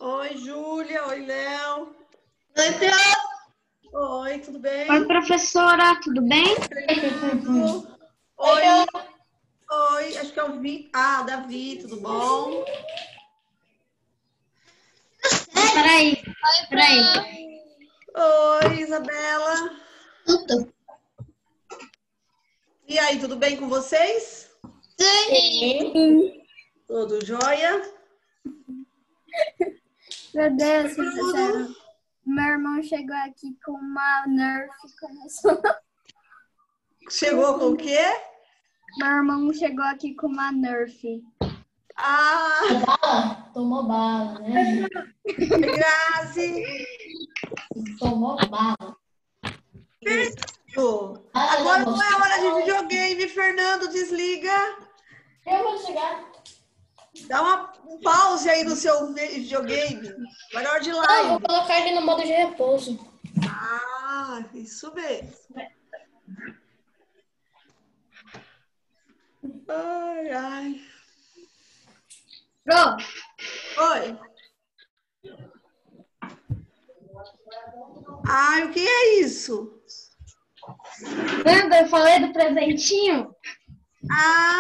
Oi, Júlia. Oi, Léo. Oi, Pro. Oi, tudo bem? Oi, professora, tudo bem? Tudo. Oi, oi, acho que é o Davi, tudo bom? Peraí. Oi, Isabela. Tudo. E aí, tudo bem com vocês? Sim. Tudo jóia? Meu Deus, Tudo. meu irmão chegou aqui com uma Nerf e começou. Chegou com o quê? Meu irmão chegou aqui com uma Nerf. Ah, Tomou bala, né? Grazi. Tomou bala. Isso. Agora não é hora de videogame, Fernando, desliga. Eu vou chegar. Dá um pause aí no seu videogame. Agora é hora de Não, live. vou colocar ele no modo de repouso. Ah, isso mesmo. Ai, ai. Pro, Oi. Ai, o que é isso? lembra? Eu falei do presentinho? Ah.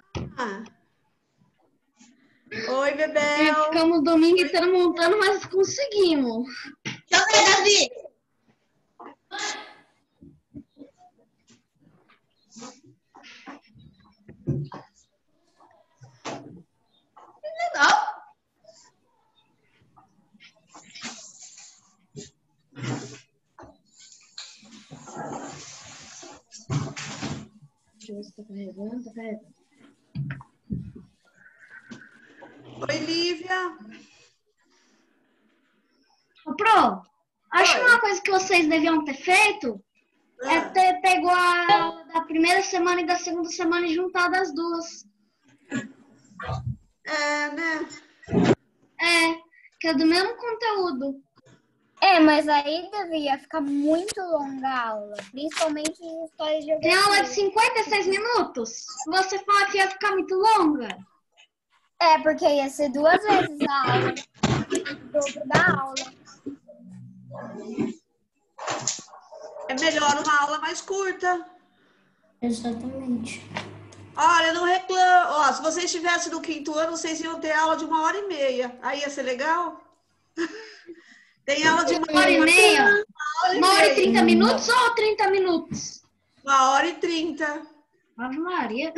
Oi, Bebel. Ficamos o domingo inteiro montando, mas conseguimos. Deixa eu ver, Davi. Não. Deixa eu ver se tá carregando, tá carregando. Oi, Lívia. Ô, Pro, acho que Oi. uma coisa que vocês deviam ter feito é ter pego a aula da primeira semana e da segunda semana e juntado as duas. É, né? É, que é do mesmo conteúdo. É, mas aí devia ficar muito longa a aula, principalmente em história de Tem aula de 56 minutos. Você fala que ia ficar muito longa. É, porque ia ser 2 vezes a aula, o dobro da aula. É melhor uma aula mais curta. Exatamente. Olha, não reclamo. Ó, se vocês estivessem no 5º ano, vocês iam ter aula de 1h30. Aí ia ser legal? Tem aula de 1h30. 1h30 minutos ou 30 minutos? 1h30. Ave Maria.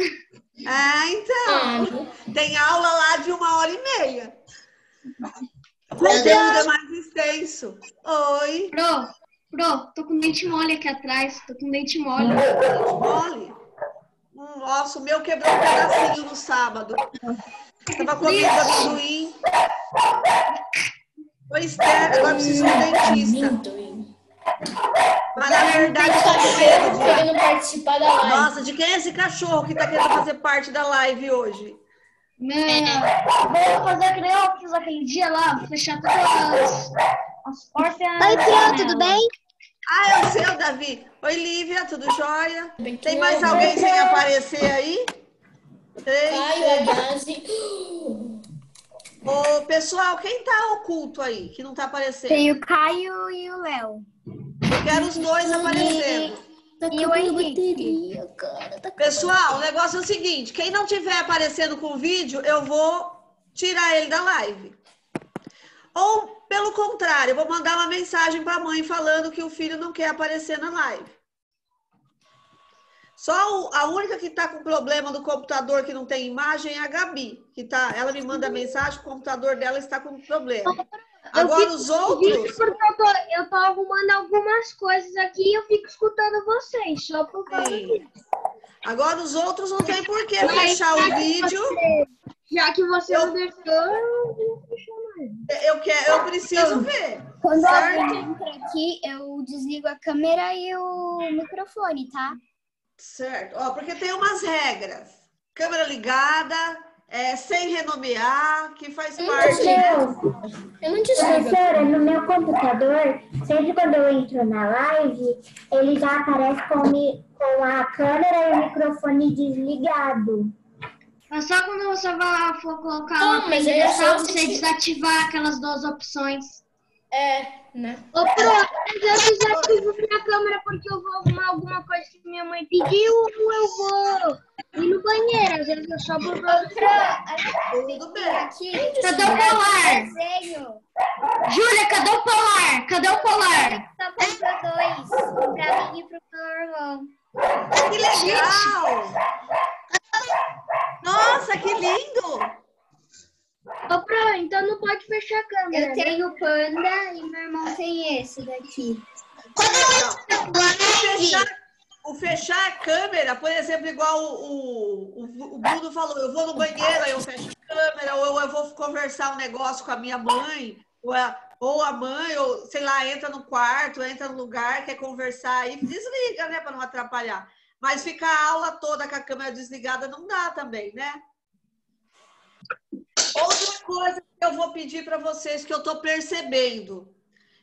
Ah, então. Tem aula lá de 1h30. O conteúdo é mais extenso. Oi. Pro, tô com dente mole aqui atrás. Tô com dente mole. Mole. Nossa, o meu quebrou um pedacinho no sábado. Tava comendo amendoim. Foi estéreo, agora preciso de um dentista. Mas na verdade eu tô com medo Querendo participar da live. Nossa, de quem é esse cachorro que tá querendo fazer parte da live hoje? Vou fazer que nem eu fiz aquele dia lá, fechar todas as portas. Oi, Pro, tudo bem? Ah, é o seu, Davi. Oi, Lívia, tudo jóia? Tem mais alguém sem aparecer aí? 3, Caio, a Gazi. Ô, pessoal, quem tá oculto aí, que não tá aparecendo? Tem o Caio e o Léo. Eu quero os dois aparecendo. E o Henrique. Pessoal, o negócio é o seguinte, quem não tiver aparecendo com o vídeo, eu vou tirar ele da live. Ou, pelo contrário, eu vou mandar uma mensagem para a mãe falando que o filho não quer aparecer na live. Só a única que está com problema do computador que não tem imagem é a Gabi. Ela me manda mensagem, o computador dela está com problema. Agora os outros... Porque eu tô arrumando algumas coisas aqui e eu fico escutando vocês, só por causa disso. Agora os outros não tem por que fechar o vídeo. Já que você não deixou, eu vou fechar mais. Eu preciso ver. Quando Certo? alguém entra aqui, eu desligo a câmera e o microfone, tá? Certo. Ó, porque tem umas regras. Câmera ligada, sem renomear, que faz parte, né? Eu não desligo. Professora, no meu computador, sempre quando eu entro na live, ele já aparece com a câmera e o microfone desligado. É só quando você for colocar Não, o mas aí é só você você desativar aquelas duas opções. Né? Ô, Pro, eu desativo minha câmera porque eu vou arrumar alguma coisa que minha mãe pediu ou eu vou ir no banheiro. Às vezes eu só vou Tudo bem. Aqui, Cadê o polar? desenho. Júlia, cadê o polar? Cadê o polar? Só comprou dois. Um pra mim e pro meu irmão. Que legal! Nossa, que lindo! Ô, Pro, então não pode fechar a câmera. Eu tenho o Panda e meu irmão tem esse daqui. O fechar a câmera, por exemplo, igual o Bruno falou, eu vou no banheiro, aí eu fecho a câmera, ou eu vou conversar um negócio com a minha mãe, ou a mãe, ou sei lá, entra no quarto, entra no lugar, quer conversar aí, desliga, né, para não atrapalhar. Mas ficar a aula toda com a câmera desligada não dá também, né? Outra coisa que eu vou pedir para vocês que eu estou percebendo.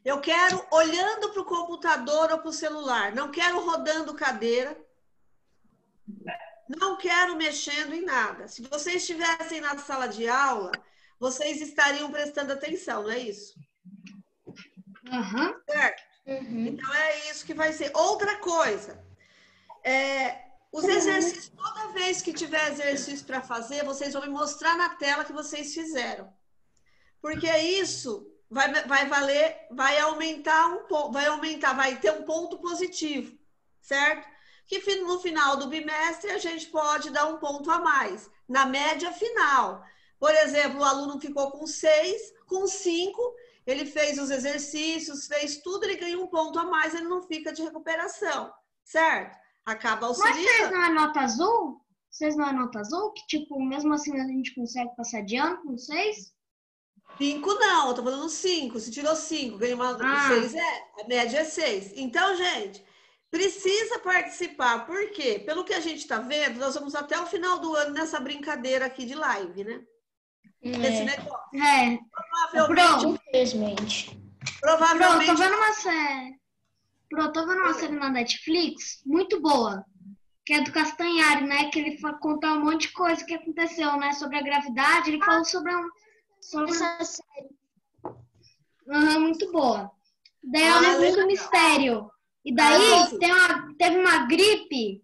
Eu quero olhando para o computador ou para o celular. Não quero rodando cadeira. Não quero mexendo em nada. Se vocês estivessem na sala de aula, vocês estariam prestando atenção, não é isso? Certo? Então é isso que vai ser. Outra coisa. Os exercícios, toda vez que tiver exercício para fazer, vocês vão me mostrar na tela que vocês fizeram. Porque isso vai valer, vai aumentar um pouco, vai ter um ponto positivo, certo? Que no final do bimestre a gente pode dar um ponto a mais, na média final. Por exemplo, o aluno ficou com 6, com 5, ele fez os exercícios, fez tudo, ele ganha um ponto a mais, ele não fica de recuperação, certo? Acaba auxiliando. Mas vocês não é nota azul? Vocês não é nota azul? Que, tipo, mesmo assim a gente consegue passar de ano com 6? 5 não, eu tô falando 5. Se tirou 5, ganha uma 6, a média é 6. Então, gente, precisa participar. Por quê? Pelo que a gente tá vendo, nós vamos até o final do ano nessa brincadeira aqui de live, né? Esse negócio. Provavelmente. Infelizmente. Provavelmente. Tô vendo uma série na Netflix muito boa, que é do Castanhari, né? Que ele conta um monte de coisa que aconteceu, né? Sobre a gravidade. Ele falou sobre essa série. Muito boa. Daí é o livro do mistério. E daí teve uma gripe,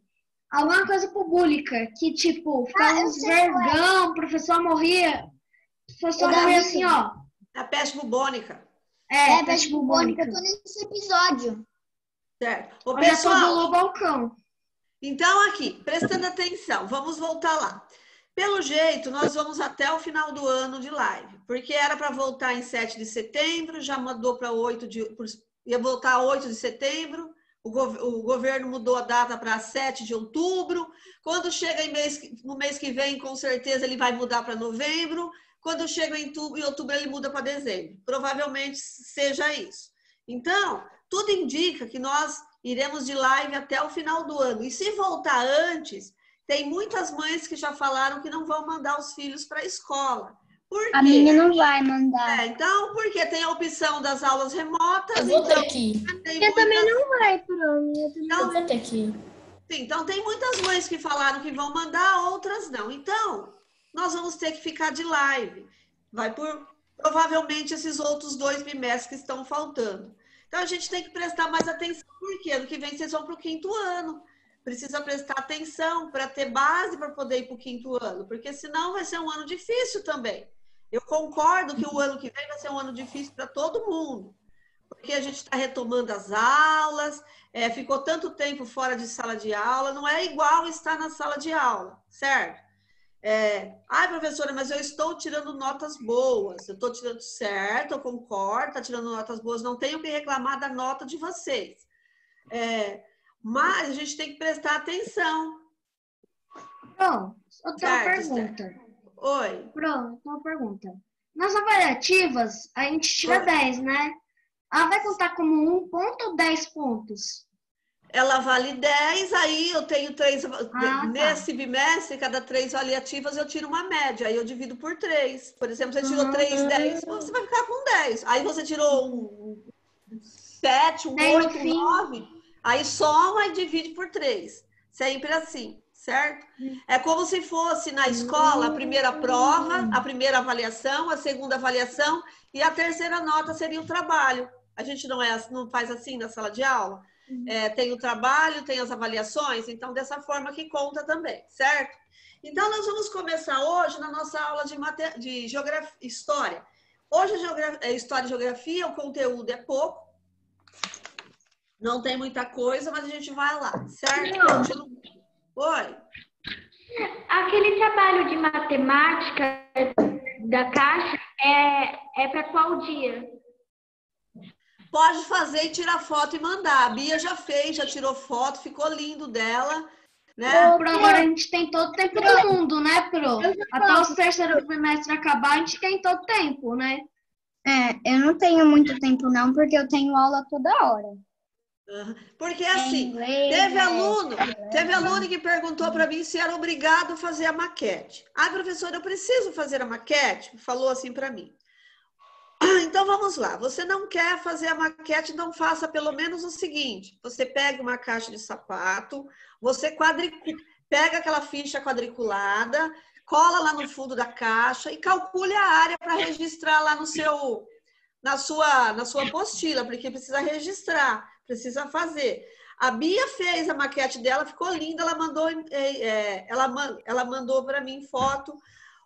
alguma coisa pública, que tipo, ficava uns vergão, o professor morria. O professor morria assim, ó. A peste bubônica. Peste bubônica. Eu tô nesse episódio. Certo. O Olha pessoal, todo o balcão. então aqui, prestando atenção, vamos voltar lá. Pelo jeito, nós vamos até o final do ano de live, porque era para voltar em 7 de setembro, já mudou para 8 ia voltar a 8 de setembro, o governo mudou a data para 7 de outubro, quando chega no mês que vem, com certeza ele vai mudar para novembro, quando chega em outubro ele muda para dezembro, provavelmente seja isso. Então, tudo indica que nós iremos de live até o final do ano, e se voltar antes... Tem muitas mães que já falaram que não vão mandar os filhos para a escola. Por quê? A minha não vai mandar. Então, porque tem a opção das aulas remotas. Eu vou ter aqui. Eu também não vai, Pro. Eu vou ter aqui. Sim, então, tem muitas mães que falaram que vão mandar, outras não. Então, nós vamos ter que ficar de live. Vai por, provavelmente, esses outros 2 bimestres que estão faltando. Então, a gente tem que prestar mais atenção. Por quê? Ano que vem, vocês vão para o 5º ano. Precisa prestar atenção para ter base para poder ir para o 5º ano, porque senão vai ser um ano difícil também. Eu concordo que o ano que vem vai ser um ano difícil para todo mundo, porque a gente está retomando as aulas, ficou tanto tempo fora de sala de aula, não é igual estar na sala de aula, certo? Professora, mas eu estou tirando notas boas, eu estou tirando certo, eu concordo, está tirando notas boas, não tenho que reclamar da nota de vocês. Mas a gente tem que prestar atenção. Pronto, outra pergunta. Oi. Pronto, uma pergunta. Nas avaliativas, a gente tira 10, né? Ela vai contar como 1 ponto ou 10 pontos? Ela vale 10, aí eu tenho 3... Nesse bimestre, cada 3 avaliativas, eu tiro uma média. Aí eu divido por 3. Por exemplo, você tirou 3, 10, você vai ficar com 10. Aí você tirou um 7, um 8, um 9... Aí soma e divide por 3. Sempre assim, certo? É como se fosse na escola a primeira prova, a primeira avaliação, a segunda avaliação e a terceira nota seria o trabalho. A gente não faz assim na sala de aula? Tem o trabalho, tem as avaliações, então dessa forma que conta também, certo? Então nós vamos começar hoje na nossa aula de história. Hoje história e geografia, o conteúdo é pouco, não tem muita coisa, mas a gente vai lá, certo? Oi. Aquele trabalho de matemática da Caixa é para qual dia? Pode fazer e tirar foto e mandar. A Bia já fez, já tirou foto, ficou lindo dela, né? Pro, agora a gente tem todo o tempo do mundo, né, Pro? Até o terceiro trimestre acabar, a gente tem todo o tempo, né? Eu não tenho muito tempo não, porque eu tenho aula toda hora. Porque assim, teve aluno que perguntou para mim se era obrigado a fazer a maquete. Professora, eu preciso fazer a maquete? Falou assim para mim. Então vamos lá, você não quer fazer a maquete, então faça pelo menos o seguinte: você pega uma caixa de sapato, você pega aquela ficha quadriculada, cola lá no fundo da caixa e calcule a área para registrar lá na sua apostila, porque precisa registrar, precisa fazer. A Bia fez a maquete dela, ficou linda, ela mandou para mim foto.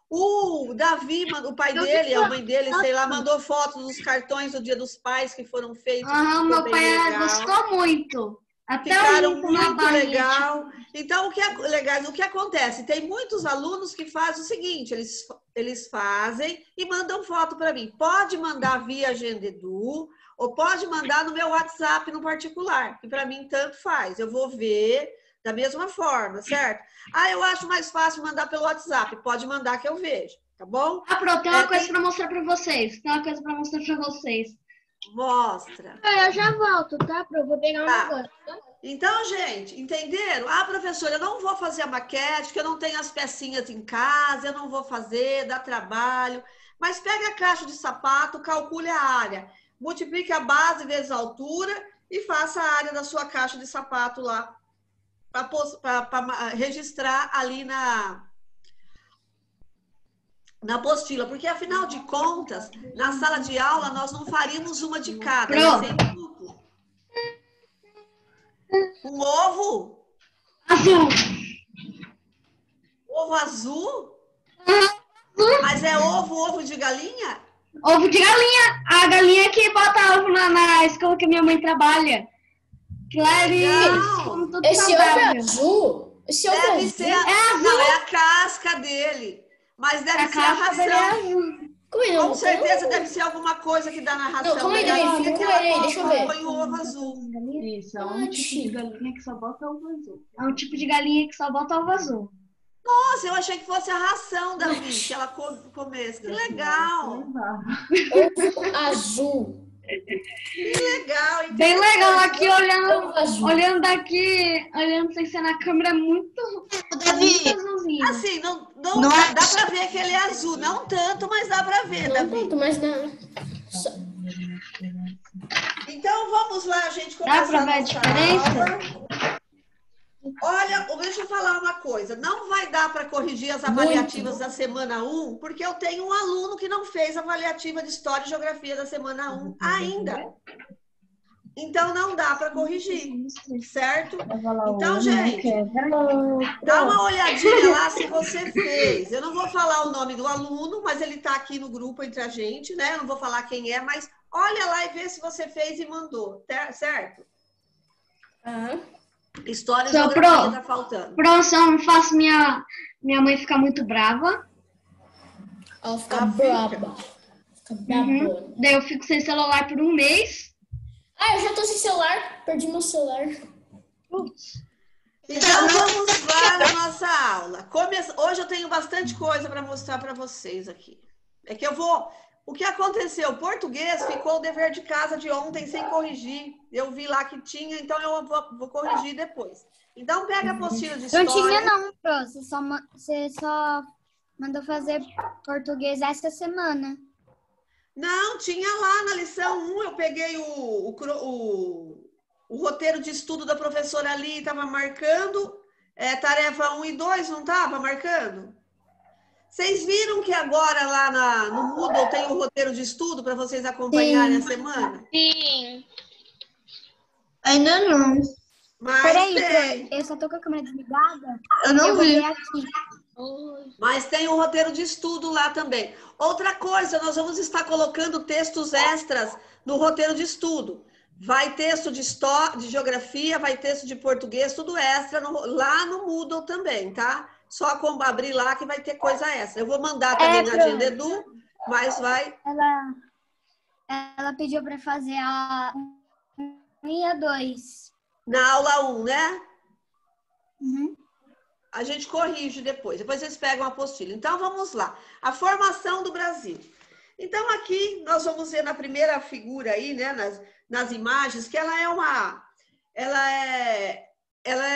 O Davi, o pai dele, a mãe dele, sei lá, mandou fotos dos cartões do Dia dos Pais que foram feitos. Meu pai gostou muito. Até ficaram muito legal. Então, o que acontece? Tem muitos alunos que fazem o seguinte, eles fazem e mandam foto para mim. Pode mandar via Agenda Edu ou pode mandar no meu WhatsApp no particular, que para mim tanto faz. Eu vou ver da mesma forma, certo? Eu acho mais fácil mandar pelo WhatsApp. Pode mandar que eu vejo, tá bom? Pro, tem uma coisa para mostrar para vocês. Mostra. Eu já volto, tá? Pro, vou pegar um negócio. Então, gente, entenderam? Professora, eu não vou fazer a maquete, porque eu não tenho as pecinhas em casa, eu não vou fazer, dá trabalho. Mas pega a caixa de sapato, calcule a área. Multiplique a base vezes a altura e faça a área da sua caixa de sapato lá. Para registrar ali na apostila, porque afinal de contas, na sala de aula nós não faríamos uma de cada, grupo. Um ovo? Azul. Ovo azul? Mas é ovo de galinha? Ovo de galinha. A galinha que bota ovo na escola que minha mãe trabalha. Esse ovo é azul? Esse ovo deve ser azul. Não, é a casca dele. Mas deve ser a ração. Com certeza deve ser alguma coisa que dá na ração. Não, calma aí, fica com ele aí, deixa eu ver. Põe o ovo azul. Isso, é um tipo de galinha que só bota ovo azul. É um tipo de galinha que só bota ovo azul. Nossa, eu achei que fosse a ração da Vivi, que ela comesse. Que legal. Ovo azul. Que legal, então. Bem legal aqui, olhando daqui, olhando sem ser na câmera, muito azulzinho. Assim, não dá pra ver que ele é azul, não tanto, mas dá pra ver, Não Davi. tanto, mas não. Então, vamos lá, gente, começar Dá pra ver a diferença? Olha, deixa eu falar uma coisa. Não vai dar para corrigir as avaliativas da semana 1, porque eu tenho um aluno que não fez a avaliativa de História e Geografia da semana 1 ainda. Então, não dá para corrigir, certo? Então, gente, dá uma olhadinha lá se você fez. Eu não vou falar o nome do aluno, mas ele está aqui no grupo entre a gente, né? Eu não vou falar quem é, mas olha lá e vê se você fez e mandou, certo? História e Geografia tá faltando. Se eu não faço minha mãe ficar muito brava. Ela fica brava. Daí eu fico sem celular por um mês. Eu já tô sem celular. Perdi meu celular. Então vamos lá na nossa aula. Hoje eu tenho bastante coisa para mostrar para vocês aqui. É que eu vou... O que aconteceu? O português ficou o dever de casa de ontem sem corrigir. Eu vi lá que tinha, então eu vou corrigir depois. Então pega a apostila de história. Não tinha não, Pro. Você só mandou fazer português essa semana. Não, tinha lá na lição 1. Eu peguei o roteiro de estudo da professora ali, estava marcando. tarefa 1 e 2, não estava marcando? Vocês viram que agora lá no Moodle tem o roteiro de estudo para vocês acompanharem a semana? Sim. Ainda não. Mas Peraí, eu só tô com a câmera desligada. Eu não Eu vou vi. ver aqui. Mas tem o roteiro de estudo lá também. Outra coisa, nós vamos estar colocando textos extras no roteiro de estudo. Vai texto de história, de geografia, vai texto de português, tudo extra lá no Moodle também, tá? Só abrir lá que vai ter coisa extra. Eu vou mandar também na agenda Edu, mas vai... Ela pediu para fazer a 1 e a 2. Na aula 1, né? Uhum. A gente corrige depois vocês pegam a apostila. Então, vamos lá. A formação do Brasil. Então, aqui nós vamos ver na primeira figura aí, né, nas imagens, que ela é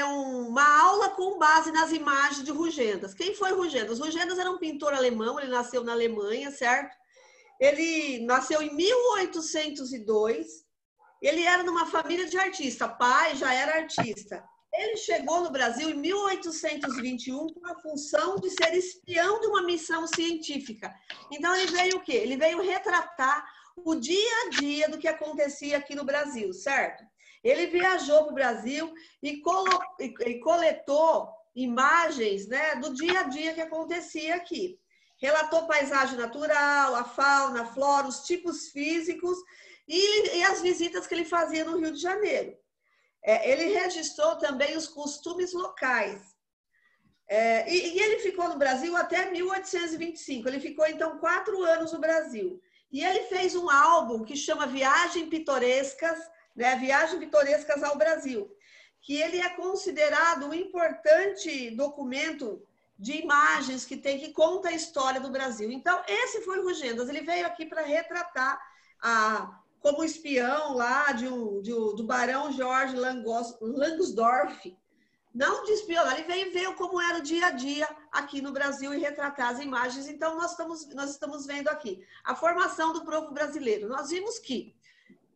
uma aula com base nas imagens de Rugendas. Quem foi Rugendas? Rugendas era um pintor alemão, ele nasceu na Alemanha, certo? Ele nasceu em 1802. Ele era numa família de artista, pai já era artista. Ele chegou no Brasil em 1821 com a função de ser espião de uma missão científica. Então, ele veio o quê? Ele veio retratar o dia a dia do que acontecia aqui no Brasil, certo? Ele viajou para o Brasil e coletou imagens, né, do dia a dia que acontecia aqui. Relatou paisagem natural, a fauna, a flora, os tipos físicos e as visitas que ele fazia no Rio de Janeiro. Ele registrou também os costumes locais. E ele ficou no Brasil até 1825. Ele ficou, então, 4 anos no Brasil. E ele fez um álbum que chama Viagens Pitorescas, né? Viagens Pitorescas ao Brasil, que ele é considerado um importante documento de imagens que conta a história do Brasil. Então, esse foi o Rugendas. Ele veio aqui para retratar como espião lá do barão Jorge Langsdorff. Não de espião, ele veio ver como era o dia a dia aqui no Brasil e retratar as imagens. Então, nós estamos vendo aqui a formação do povo brasileiro. Nós vimos que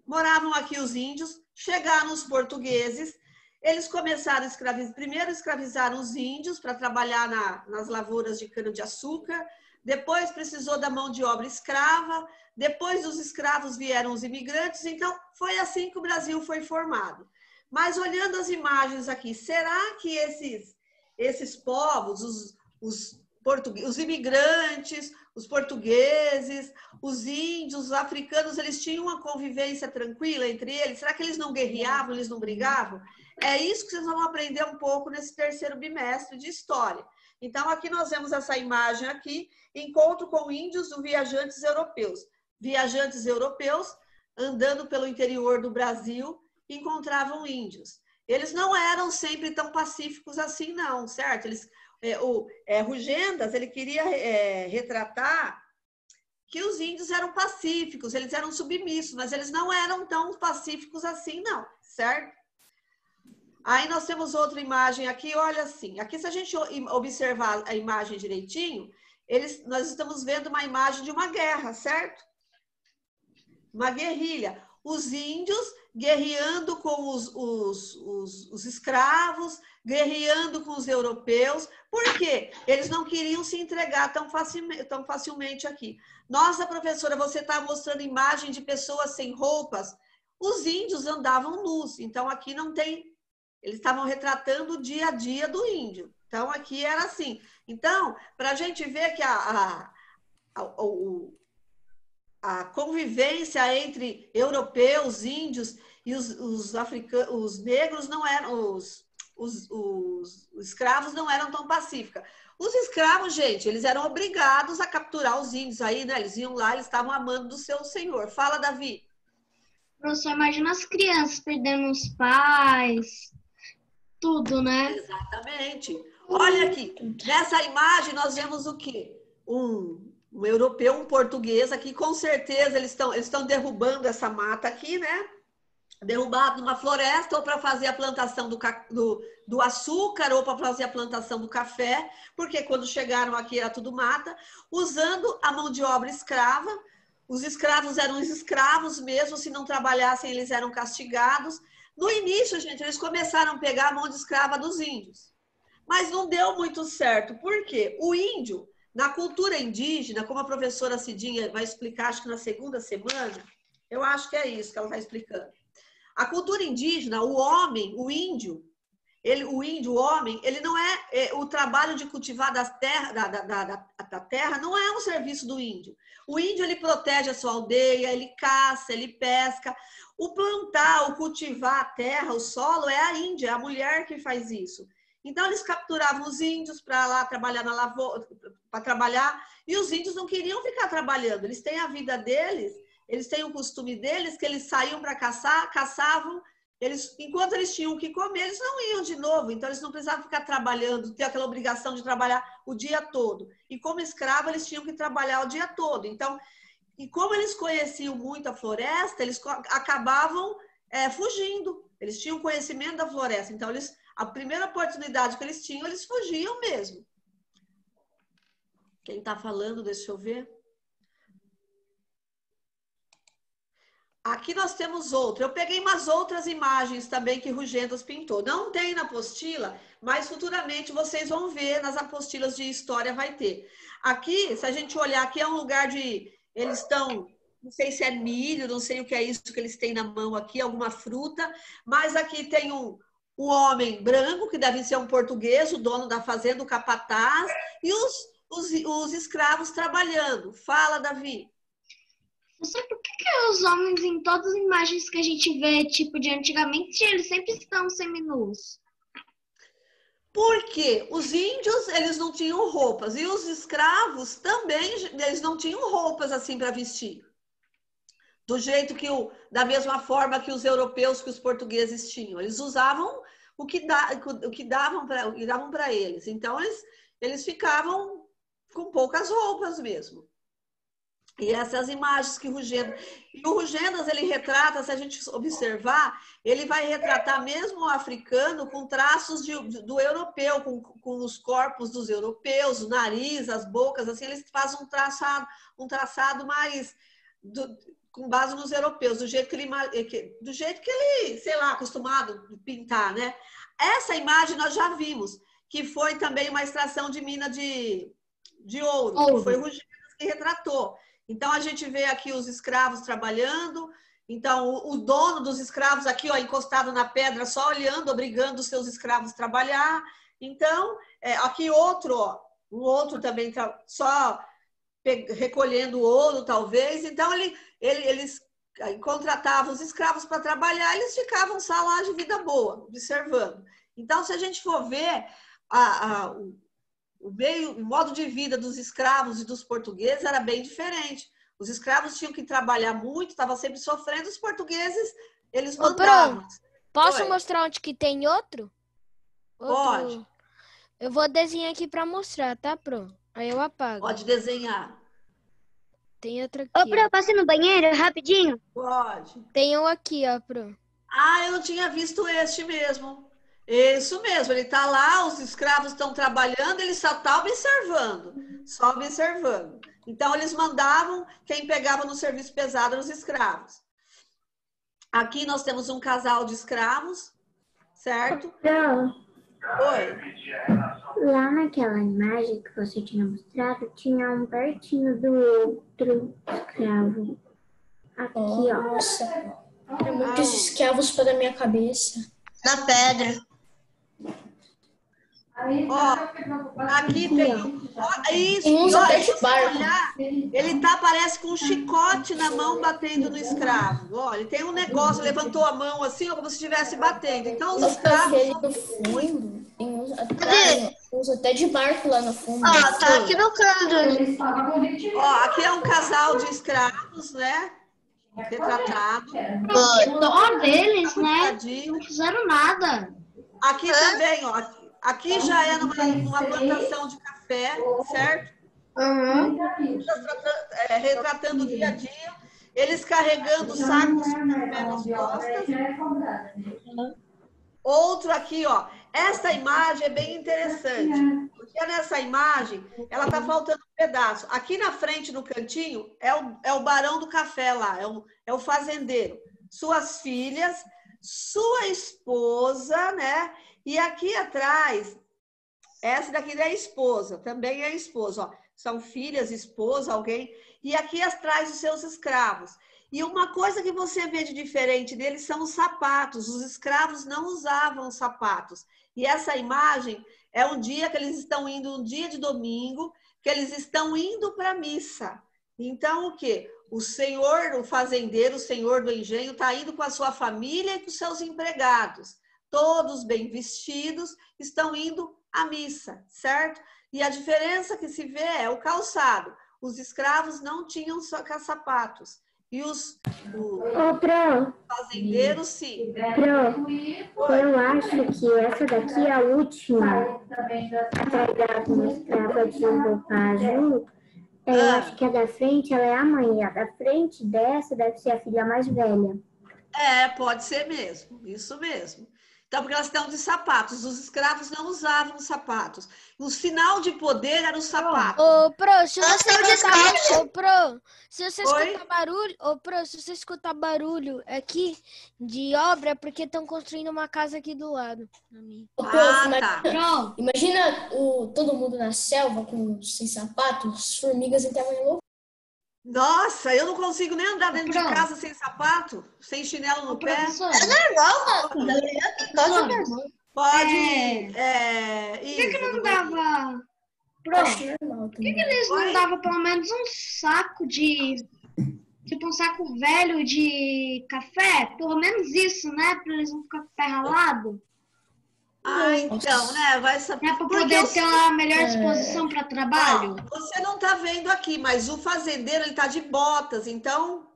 moravam aqui os índios, chegaram os portugueses, eles começaram primeiro escravizaram os índios para trabalhar nas lavouras de cana-de-açúcar, depois precisou da mão de obra escrava, depois dos escravos vieram os imigrantes, então foi assim que o Brasil foi formado. Mas olhando as imagens aqui, será que esses povos, os imigrantes, os portugueses, os índios, os africanos, eles tinham uma convivência tranquila entre eles? Será que eles não guerreavam, eles não brigavam? É isso que vocês vão aprender um pouco nesse terceiro bimestre de História. Então, aqui nós vemos essa imagem aqui, encontro com índios do viajantes europeus. Viajantes europeus andando pelo interior do Brasil encontravam índios. Eles não eram sempre tão pacíficos assim, não, certo? Rugendas, ele queria retratar que os índios eram pacíficos, eles eram submissos, mas eles não eram tão pacíficos assim, não, certo? Aí nós temos outra imagem aqui, olha assim, aqui se a gente observar a imagem direitinho, nós estamos vendo uma imagem de uma guerra, certo? Uma guerrilha. Os índios guerreando com os escravos, guerreando com os europeus. Por quê? Eles não queriam se entregar tão facilmente aqui. Nossa, professora, você está mostrando imagem de pessoas sem roupas. Os índios andavam nus, então aqui não tem... Eles estavam retratando o dia a dia do índio. Então, aqui era assim. Então, para a gente ver que a convivência entre europeus, índios e os africanos, os negros não eram, os escravos não eram tão pacíficos. Os escravos, gente, eles eram obrigados a capturar os índios aí, né? Eles iam lá, eles estavam amando do seu senhor. Fala, Davi. Professor, imagina as crianças perdendo os pais, tudo, né? Exatamente. Olha aqui, nessa imagem nós vemos o quê? Um europeu, um português aqui, com certeza eles estão derrubando essa mata aqui, né? Derrubado numa floresta, ou para fazer a plantação do açúcar, ou para fazer a plantação do café, porque quando chegaram aqui era tudo mata, usando a mão de obra escrava. Os escravos eram os escravos mesmo, se não trabalhassem eles eram castigados. No início, gente, eles começaram a pegar a mão de escrava dos índios. Mas não deu muito certo. Por quê? O índio, na cultura indígena, como a professora Cidinha vai explicar, acho que na segunda semana, eu acho que é isso que ela está explicando. A cultura indígena, o homem, o índio, o homem, ele não o trabalho de cultivar da terra não é um serviço do índio. O índio, ele protege a sua aldeia, ele caça, ele pesca. O plantar, o cultivar a terra, o solo, é a Índia, é a mulher que faz isso. Então, eles capturavam os índios para lá trabalhar na lavoura, para trabalhar, e os índios não queriam ficar trabalhando. Eles têm a vida deles, eles têm o costume deles, que eles saíam para caçar, caçavam. Enquanto eles tinham o que comer, eles não iam de novo. Então, eles não precisavam ficar trabalhando, ter aquela obrigação de trabalhar o dia todo. E como escravo, eles tinham que trabalhar o dia todo. Então, e como eles conheciam muito a floresta, eles acabavam fugindo. Eles tinham conhecimento da floresta. Então, a primeira oportunidade que eles tinham, eles fugiam mesmo. Quem está falando, deixa eu ver. Aqui nós temos outra. Eu peguei umas outras imagens também que Rugendas pintou. Não tem na apostila, mas futuramente vocês vão ver nas apostilas de história, vai ter. Aqui, se a gente olhar, aqui é um lugar de... Eles estão... Não sei se é milho, não sei o que é isso que eles têm na mão aqui, alguma fruta. Mas aqui tem um homem branco, que deve ser um português, o dono da fazenda, o capataz, e os escravos trabalhando. Fala, Davi. Não sei por que os homens em todas as imagens que a gente vê, tipo de antigamente, eles sempre estão seminus. Porque os índios, eles não tinham roupas. E os escravos também, eles não tinham roupas assim para vestir. Do jeito da mesma forma que os europeus, que os portugueses tinham. Eles usavam o que davam para eles. Então, eles ficavam com poucas roupas mesmo. E essas imagens que o Rugendas, ele retrata, se a gente observar, ele vai retratar mesmo o africano com traços do europeu, com os corpos dos europeus, o nariz, as bocas, assim, eles fazem um traçado mais com base nos europeus, do jeito que ele, sei lá, acostumado a pintar, né? Essa imagem nós já vimos, que foi também uma extração de mina de ouro, que foi o Rugendas que retratou. Então, a gente vê aqui os escravos trabalhando. Então, o dono dos escravos aqui, ó, encostado na pedra, só olhando, obrigando os seus escravos a trabalhar. Então, aqui outro, ó, um outro também só recolhendo ouro, talvez. Então, eles contratavam os escravos para trabalhar, eles ficavam só lá de vida boa, observando. Então, se a gente for ver o modo de vida dos escravos e dos portugueses era bem diferente. Os escravos tinham que trabalhar muito, estavam sempre sofrendo, os portugueses, eles mandavam. Posso mostrar onde que tem outro? Pode. Eu vou desenhar aqui para mostrar, tá, Pro? Aí eu apago. Pode desenhar. Tem outro aqui. Ô, Pro, posso ir no banheiro rapidinho? Pode. Tem um aqui, ó, Pro. Ah, eu não tinha visto este mesmo. Isso mesmo, ele está lá, os escravos estão trabalhando, ele só está observando, só observando. Então, eles mandavam quem pegava no serviço pesado os escravos. Aqui nós temos um casal de escravos, certo? Oi. Lá naquela imagem que você tinha mostrado, tinha um pertinho do outro escravo. Aqui, ó. Nossa, é muitos escravos para minha cabeça. Na pedra. Ó, aqui tem isso, Tem uns até de barco. ele parece com um chicote na mão batendo no escravo. Olha, ele tem um negócio, levantou a mão assim, como se estivesse batendo. Então os escravos no fundo, tem uns até de barco lá no fundo. Ó, tá aqui no canto. Ó, aqui é um casal de escravos, né? Retratado. Dó deles, né? Não fizeram nada. Aqui também, ó. Aqui já é numa plantação de café, certo? Retratando o dia a dia. Eles carregando sacos de café nas costas. Outro aqui, ó. Essa imagem é bem interessante. Porque nessa imagem, ela tá faltando um pedaço. Aqui na frente, no cantinho, é o barão do café lá. É o fazendeiro. Suas filhas, sua esposa, né? E aqui atrás Essa daqui é a esposa, também é a esposa. Ó. São filhas, esposa, alguém. E aqui atrás os seus escravos. E uma coisa que você vê de diferente deles são os sapatos. Os escravos não usavam sapatos. E essa imagem é um dia que eles estão indo, um dia de domingo, que eles estão indo para a missa. Então, o quê? O senhor, o fazendeiro, o senhor do engenho, está indo com a sua família e com os seus empregados. Todos bem vestidos, estão indo à missa, certo? E a diferença que se vê é o calçado. Os escravos não tinham sapatos. E os fazendeiros, sim. Eu acho que essa daqui é a última. Atrás dela com uma escrava de roupa azul. Eu acho que a da frente ela é a mãe. A da frente dessa deve ser a filha mais velha. Pode ser mesmo. Isso mesmo. Então, porque elas estão de sapatos. Os escravos não usavam sapatos. O sinal de poder era o sapato. Ô, Pro, se você escutar... Ô, Pro, se você Oi? escutar barulho... Ô, Pro, se você escutar barulho aqui de obra, é porque estão construindo uma casa aqui do lado. Ô, prof, Tá. Pro, imagina todo mundo na selva sem sapatos, formigas entravam em loucura. Nossa, eu não consigo nem andar dentro de Pronto. casa sem sapato, sem chinelo no pé. professor, Pode. por que não Isa, dava... Pro, Acho normal por que também. eles não davam pelo menos um saco de... Tipo um saco velho de café? Pelo menos isso, né? Pra eles não ficarem com o pé ralado. então, né? Vai saber. Né? Pra Porque poder ter uma melhor disposição para trabalho. você não tá vendo aqui, mas o fazendeiro ele tá de botas, então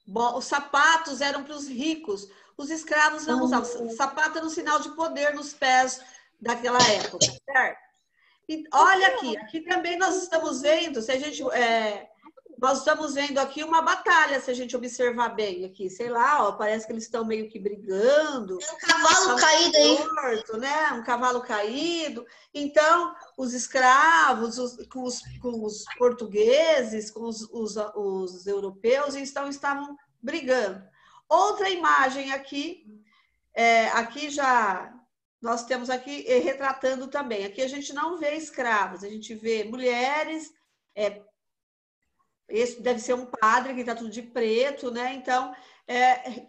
os sapatos eram para os ricos. Os escravos não usavam. Sapato era um sinal de poder nos pés daquela época, certo? E olha aqui também nós estamos vendo, se a gente nós estamos vendo aqui uma batalha, se a gente observar bem aqui, sei lá, ó, parece que eles estão meio que brigando. Tem um cavalo caído aí. Morto, né? Um cavalo caído. Então, os escravos com os portugueses, com os europeus, estavam brigando. Outra imagem aqui, aqui já nós temos aqui retratando também. Aqui a gente não vê escravos, a gente vê mulheres. Esse deve ser um padre que está tudo de preto, né? Então,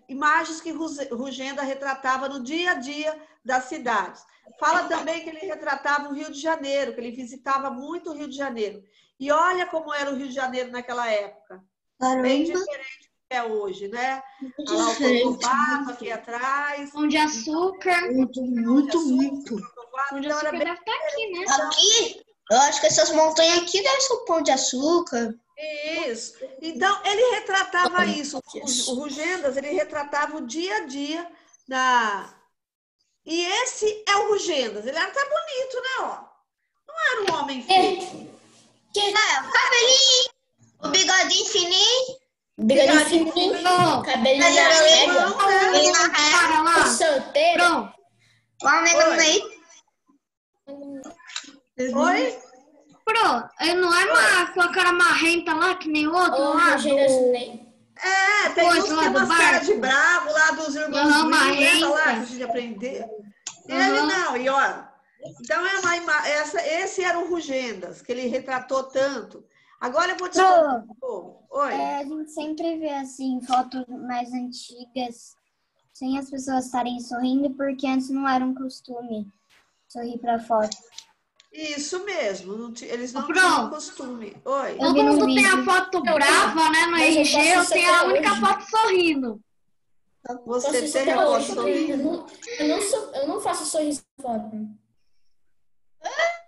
imagens que Rugenda retratava no dia a dia das cidades. Fala também que ele retratava o Rio de Janeiro, que ele visitava muito o Rio de Janeiro. E olha como era o Rio de Janeiro naquela época. Bem diferente do que é hoje, né? Olha lá o Corcovado aqui atrás. Pão de açúcar. Muito. Pão de Então, açúcar era bem deve estar aqui, né? Aqui, eu acho que essas montanhas aqui devem ser o Pão de Açúcar. Isso. Então, ele retratava isso. O Rugendas, ele retratava o dia a dia E esse é o Rugendas. Ele era até bonito, né? Ó. Não era um homem feio. O cabelinho, o bigodinho fininho. Bigodinho fininho, cabelinho na régua, Cabelinho na régua. Para lá. solteiro. Pronto. Lá o negócio aí. Oi? Pro, ele não é com a cara marrenta lá, que nem o outro Ô, lá. Rogério Assinei. Tem Pois, uns que lá tem do umas caras barco. de bravo lá dos irmãos Aham, Grimm, lembra lá marrenta. que a gente aprendeu? Ele Aham. não, e olha. Então, esse era o Rugendas, que ele retratou tanto. Agora eu vou te contar um pouco. Oi. A gente sempre vê, assim, fotos mais antigas, sem as pessoas estarem sorrindo, porque antes não era um costume sorrir pra foto. Isso mesmo, eles não Pronto. tinham costume. Oi. Todo vi num mundo tem a vídeo. foto brava, né? No Mas eu RG, faço eu isso tenho a até única hoje. foto sorrindo. Você Faço isso tem até a foto hoje. sorrindo? Eu não faço sorriso na foto.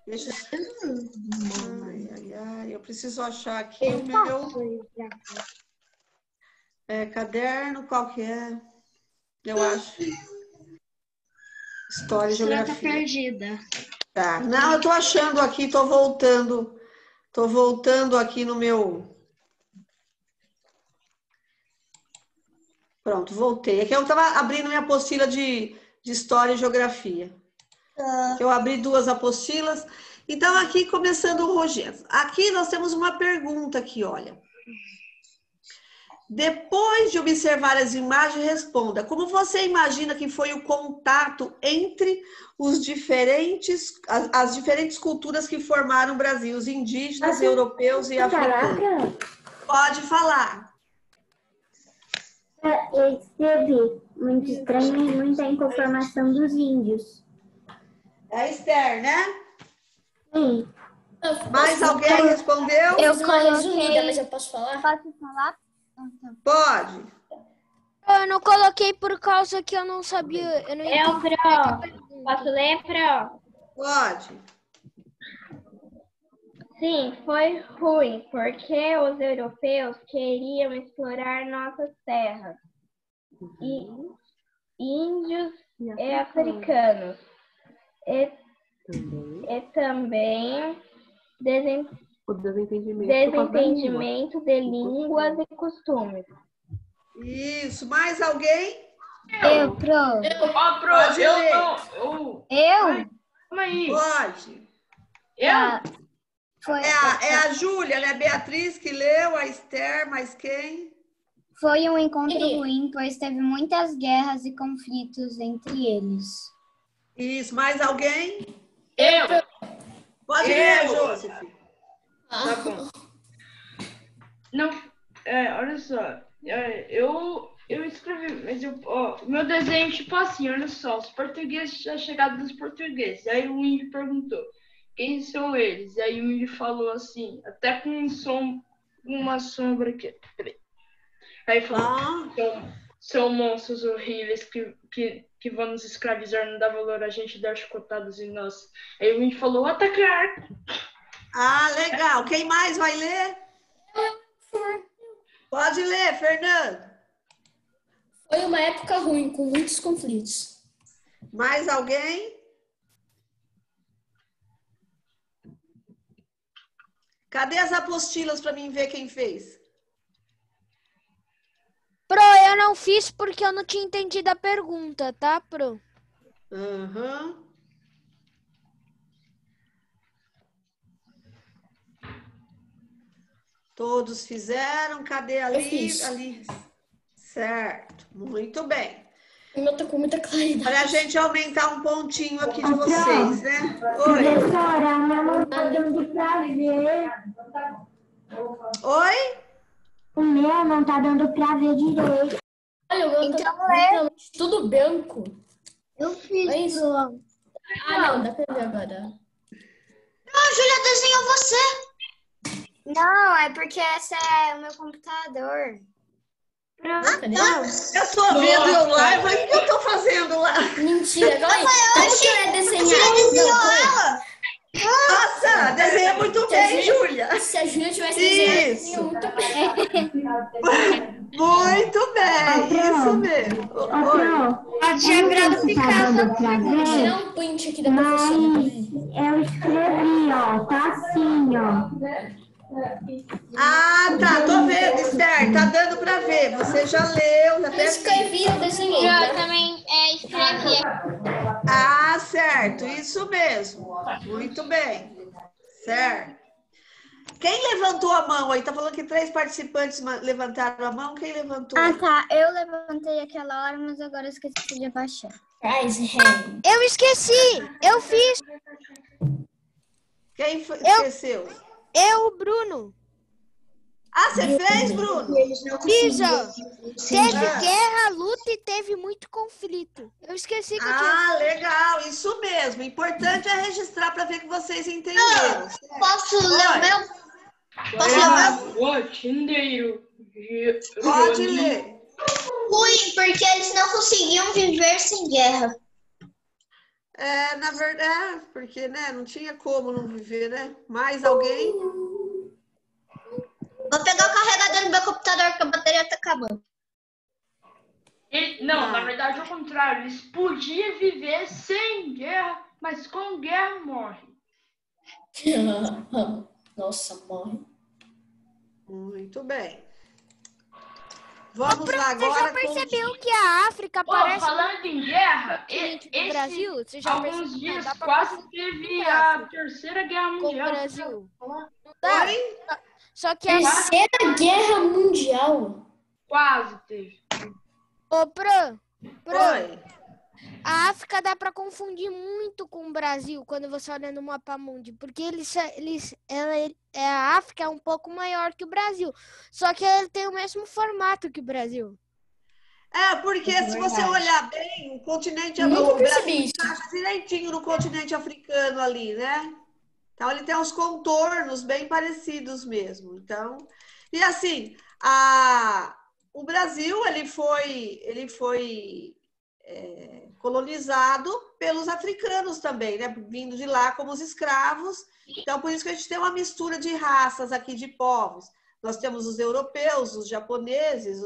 Deixa eu... eu preciso achar aqui o meu caderno, qual que é? Eu acho. História e A senhora tá geografia. perdida. Tá. Não, eu tô achando aqui, tô voltando aqui no meu... Pronto, voltei. Aqui eu estava abrindo minha apostila de História e Geografia. Eu abri 2 apostilas. Então, aqui, começando o Rogério. Aqui nós temos uma pergunta aqui, olha. Depois de observar as imagens, responda. Como você imagina que foi o contato entre as diferentes culturas que formaram o Brasil, os indígenas, europeus e africanos? Pode falar. Teve muito estranho e muita inconformação dos índios. É Esther, né? Sim. Mais alguém respondeu? Eu coloquei, mas eu posso falar? Posso falar? Pode. Eu não coloquei por causa que eu não sabia. Eu não entendi. Posso ler, Pro? Pode. Sim, foi ruim, porque os europeus queriam explorar nossas terras. E índios e africanos. E também O desentendimento de línguas e costumes. Isso. Mais alguém? Eu, Pro. Pode ler. Eu? Calma aí. Pode. Foi, É a Júlia, né? Beatriz que leu, a Esther, mas quem? foi um encontro ruim, pois teve muitas guerras e conflitos entre eles. Isso. Mais alguém? Eu. Pode ler, Joseph. Tá bom. Não, olha só. Eu escrevi, mas meu desenho, tipo assim, olha só. Os portugueses, a chegada dos portugueses. Aí o índio perguntou, quem são eles? E aí o índio falou assim, até com um som, uma sombra aqui. Peraí. Aí falou, são monstros horríveis que vão nos escravizar, não dá valor a gente dar chicotadas em nós. Aí o índio falou, atacar! Ah, legal. Quem mais vai ler? Pode ler, Fernando. Foi uma época ruim, com muitos conflitos. Mais alguém? Cadê as apostilas para mim ver quem fez? Pro, eu não fiz porque eu não tinha entendido a pergunta, tá, Pro? Aham. Todos fizeram. Cadê ali? Ali. Certo. Muito bem. O meu tá com muita claridade. Para a gente aumentar um pontinho aqui de vocês, né? Oi. Professora, o meu não tá dando pra ver. Oi? O meu não tá dando pra ver direito. Olha, o meu tá literalmente tudo branco. Eu fiz, É isso? Pro. Não, dá pra ver agora. A Júlia desenhou você. Não, é porque esse é o meu computador. Não, eu tô vendo eu live, mas o que eu tô fazendo lá? Mentira, calma aí. Como que eu ia desenhar? Júlia desenhou Não, ela. Nossa, desenha muito bem, Júlia. se a Júlia tivesse desenhado, Isso. muito bem. Muito bem, isso mesmo. Oi. A diagrama Picasso. Vou tirar um print aqui da professora. Eu escrevi, ó, tá assim, ó. Ah, tá, tô vendo, Esther, tá dando pra ver. Você já leu, já Eu fez. escrevi, eu desenhei. Eu Né? também escrevi. Ah, certo, isso mesmo. Muito bem. Certo. Quem levantou a mão aí? Tá falando que 3 participantes levantaram a mão. Quem levantou? Ah, tá. Eu levantei aquela hora, mas agora eu esqueci de abaixar. Traz, Ren. Eu esqueci! Eu fiz! Quem esqueceu? Eu, Bruno. Ah, você fez, Bruno? Fiz, ó. Teve guerra, luta e teve muito conflito. Eu esqueci que eu tinha. Ah, legal, isso mesmo. Importante é registrar para ver que vocês entenderam. Posso ler o meu? Posso ler o meu? Pode ler. Ruim, porque eles não conseguiam viver sem guerra. É, na verdade, porque, né, não tinha como não viver, né? Mais alguém? Vou pegar o carregador do meu computador, que a bateria tá acabando. Não, na verdade é o contrário. Eles podiam viver sem guerra, mas com guerra morre. Nossa, morre. Muito bem. Vamos lá Você agora. já percebeu que a África parece Falando em guerra, do Brasil? Você já alguns percebeu? dias Dá pra quase perceber teve que a África Terceira Guerra com o Mundial. Brasil. Não dá? Oi? Só que a Terceira Guerra Mundial. Quase teve. Ô, Pro, Oi. a África dá pra confundir muito com o Brasil quando você olha no mapa mundi, porque a África é um pouco maior que o Brasil, só que ele tem o mesmo formato que o Brasil. Porque se você olhar bem, o continente Nunca o percebi Brasil isso. encaixa direitinho no continente africano ali, né? Então ele tem uns contornos bem parecidos mesmo. Então, e assim, o Brasil ele foi colonizado pelos africanos também, né? Vindo de lá como os escravos. Então, por isso que a gente tem uma mistura de raças aqui, de povos. Nós temos os europeus, os japoneses,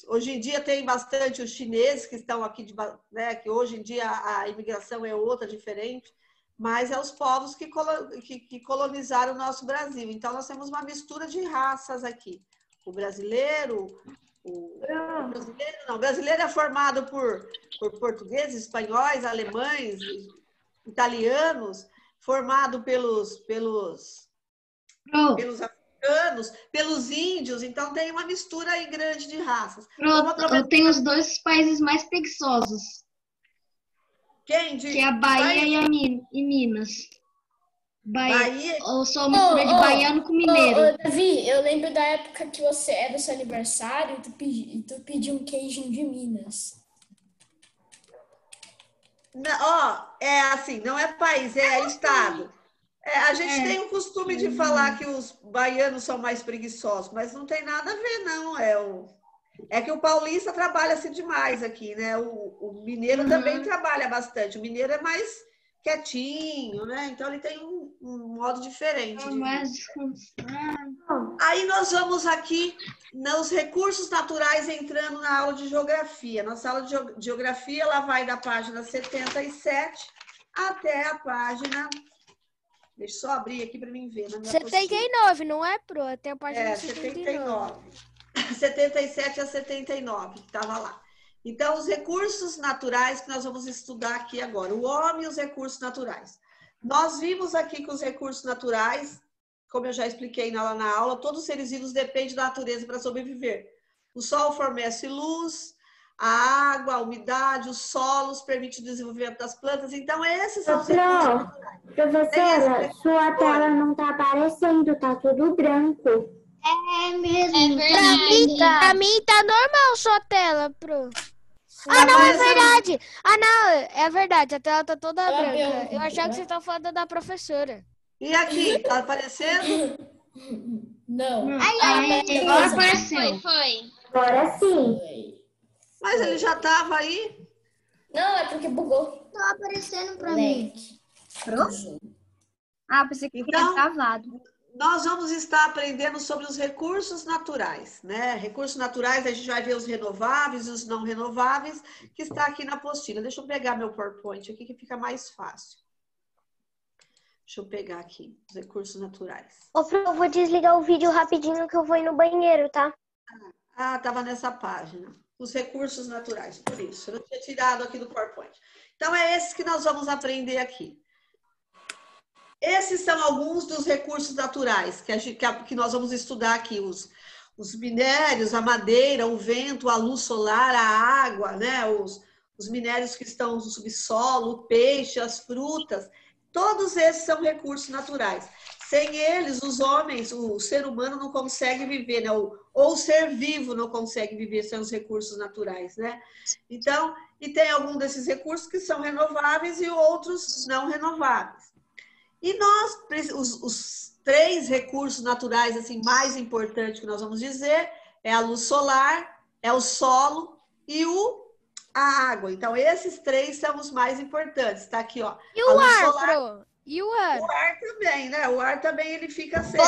hoje em dia tem bastante os chineses que estão aqui, né? Que hoje em dia a imigração é outra, diferente, mas é os povos que colonizaram o nosso Brasil. Então, nós temos uma mistura de raças aqui. O brasileiro o brasileiro é formado por portugueses, espanhóis, alemães, italianos, formado pelos africanos, pelos índios, então tem uma mistura aí grande de raças. Eu tenho os dois países mais preguiçosos. Quem? Que é a Bahia e Minas. Bahia. Eu sou uma mistura de baiano com mineiro. Davi, eu lembro da época que você era do seu aniversário e tu pediu um queijinho de Minas. É assim, não é país, é estado. A gente tem o costume de falar que os baianos são mais preguiçosos, mas não tem nada a ver, não. É que o paulista trabalha-se demais aqui, né? O mineiro também trabalha bastante. O mineiro é mais quietinho, né? Então ele tem um modo diferente de Aí nós vamos aqui nos recursos naturais entrando na aula de geografia. Nossa aula de geografia ela vai da página 77 até a página... Deixa eu só abrir aqui para mim ver. Na minha 79, não é, Pro? Até a página 79. 77 a 79, que estava lá. Então, os recursos naturais que nós vamos estudar aqui agora. O homem e os recursos naturais. Nós vimos aqui que os recursos naturais, como eu já expliquei lá na aula, todos os seres vivos dependem da natureza para sobreviver. O sol fornece luz, a água, a umidade, os solos permitem o desenvolvimento das plantas. Então, esses são os recursos naturais. Professora, sua tela não está aparecendo, tá tudo branco. É mesmo. Pra mim tá normal sua tela, Pro. Não, é verdade. Não, é verdade. A tela tá toda branca. Eu achava que você tava falando da professora. E aqui, tá aparecendo? Não. Agora apareceu. Foi. Agora sim. Mas ele já estava aí? Não, é porque bugou. Tá aparecendo pra mim. Pensei que Então, tinha travado. Nós vamos estar aprendendo sobre os recursos naturais, né? Recursos naturais, a gente vai ver os renováveis e os não renováveis, que está aqui na apostila. Deixa eu pegar meu PowerPoint aqui, que fica mais fácil. Deixa eu pegar aqui os recursos naturais. Eu vou desligar o vídeo rapidinho que eu vou ir no banheiro, tá? Estava nessa página. Os recursos naturais, por isso. Eu não tinha tirado aqui do PowerPoint. Então, é esse que nós vamos aprender aqui. Esses são alguns dos recursos naturais que nós vamos estudar aqui. Os minérios, a madeira, o vento, a luz solar, a água, né? Os minérios que estão no subsolo, o peixe, as frutas. Todos esses são recursos naturais. Sem eles, os homens, o ser humano não consegue viver, né? Ou o ser vivo não consegue viver sem os recursos naturais, né? Então, e tem algum desses recursos que são renováveis e outros não renováveis. E os 3 recursos naturais assim, mais importantes que nós vamos dizer é a luz solar, é o solo e a água. Então, esses 3 são os mais importantes. Está aqui, ó. E o ar, Pro? E o ar? O ar também, né? O ar também, ele fica sempre.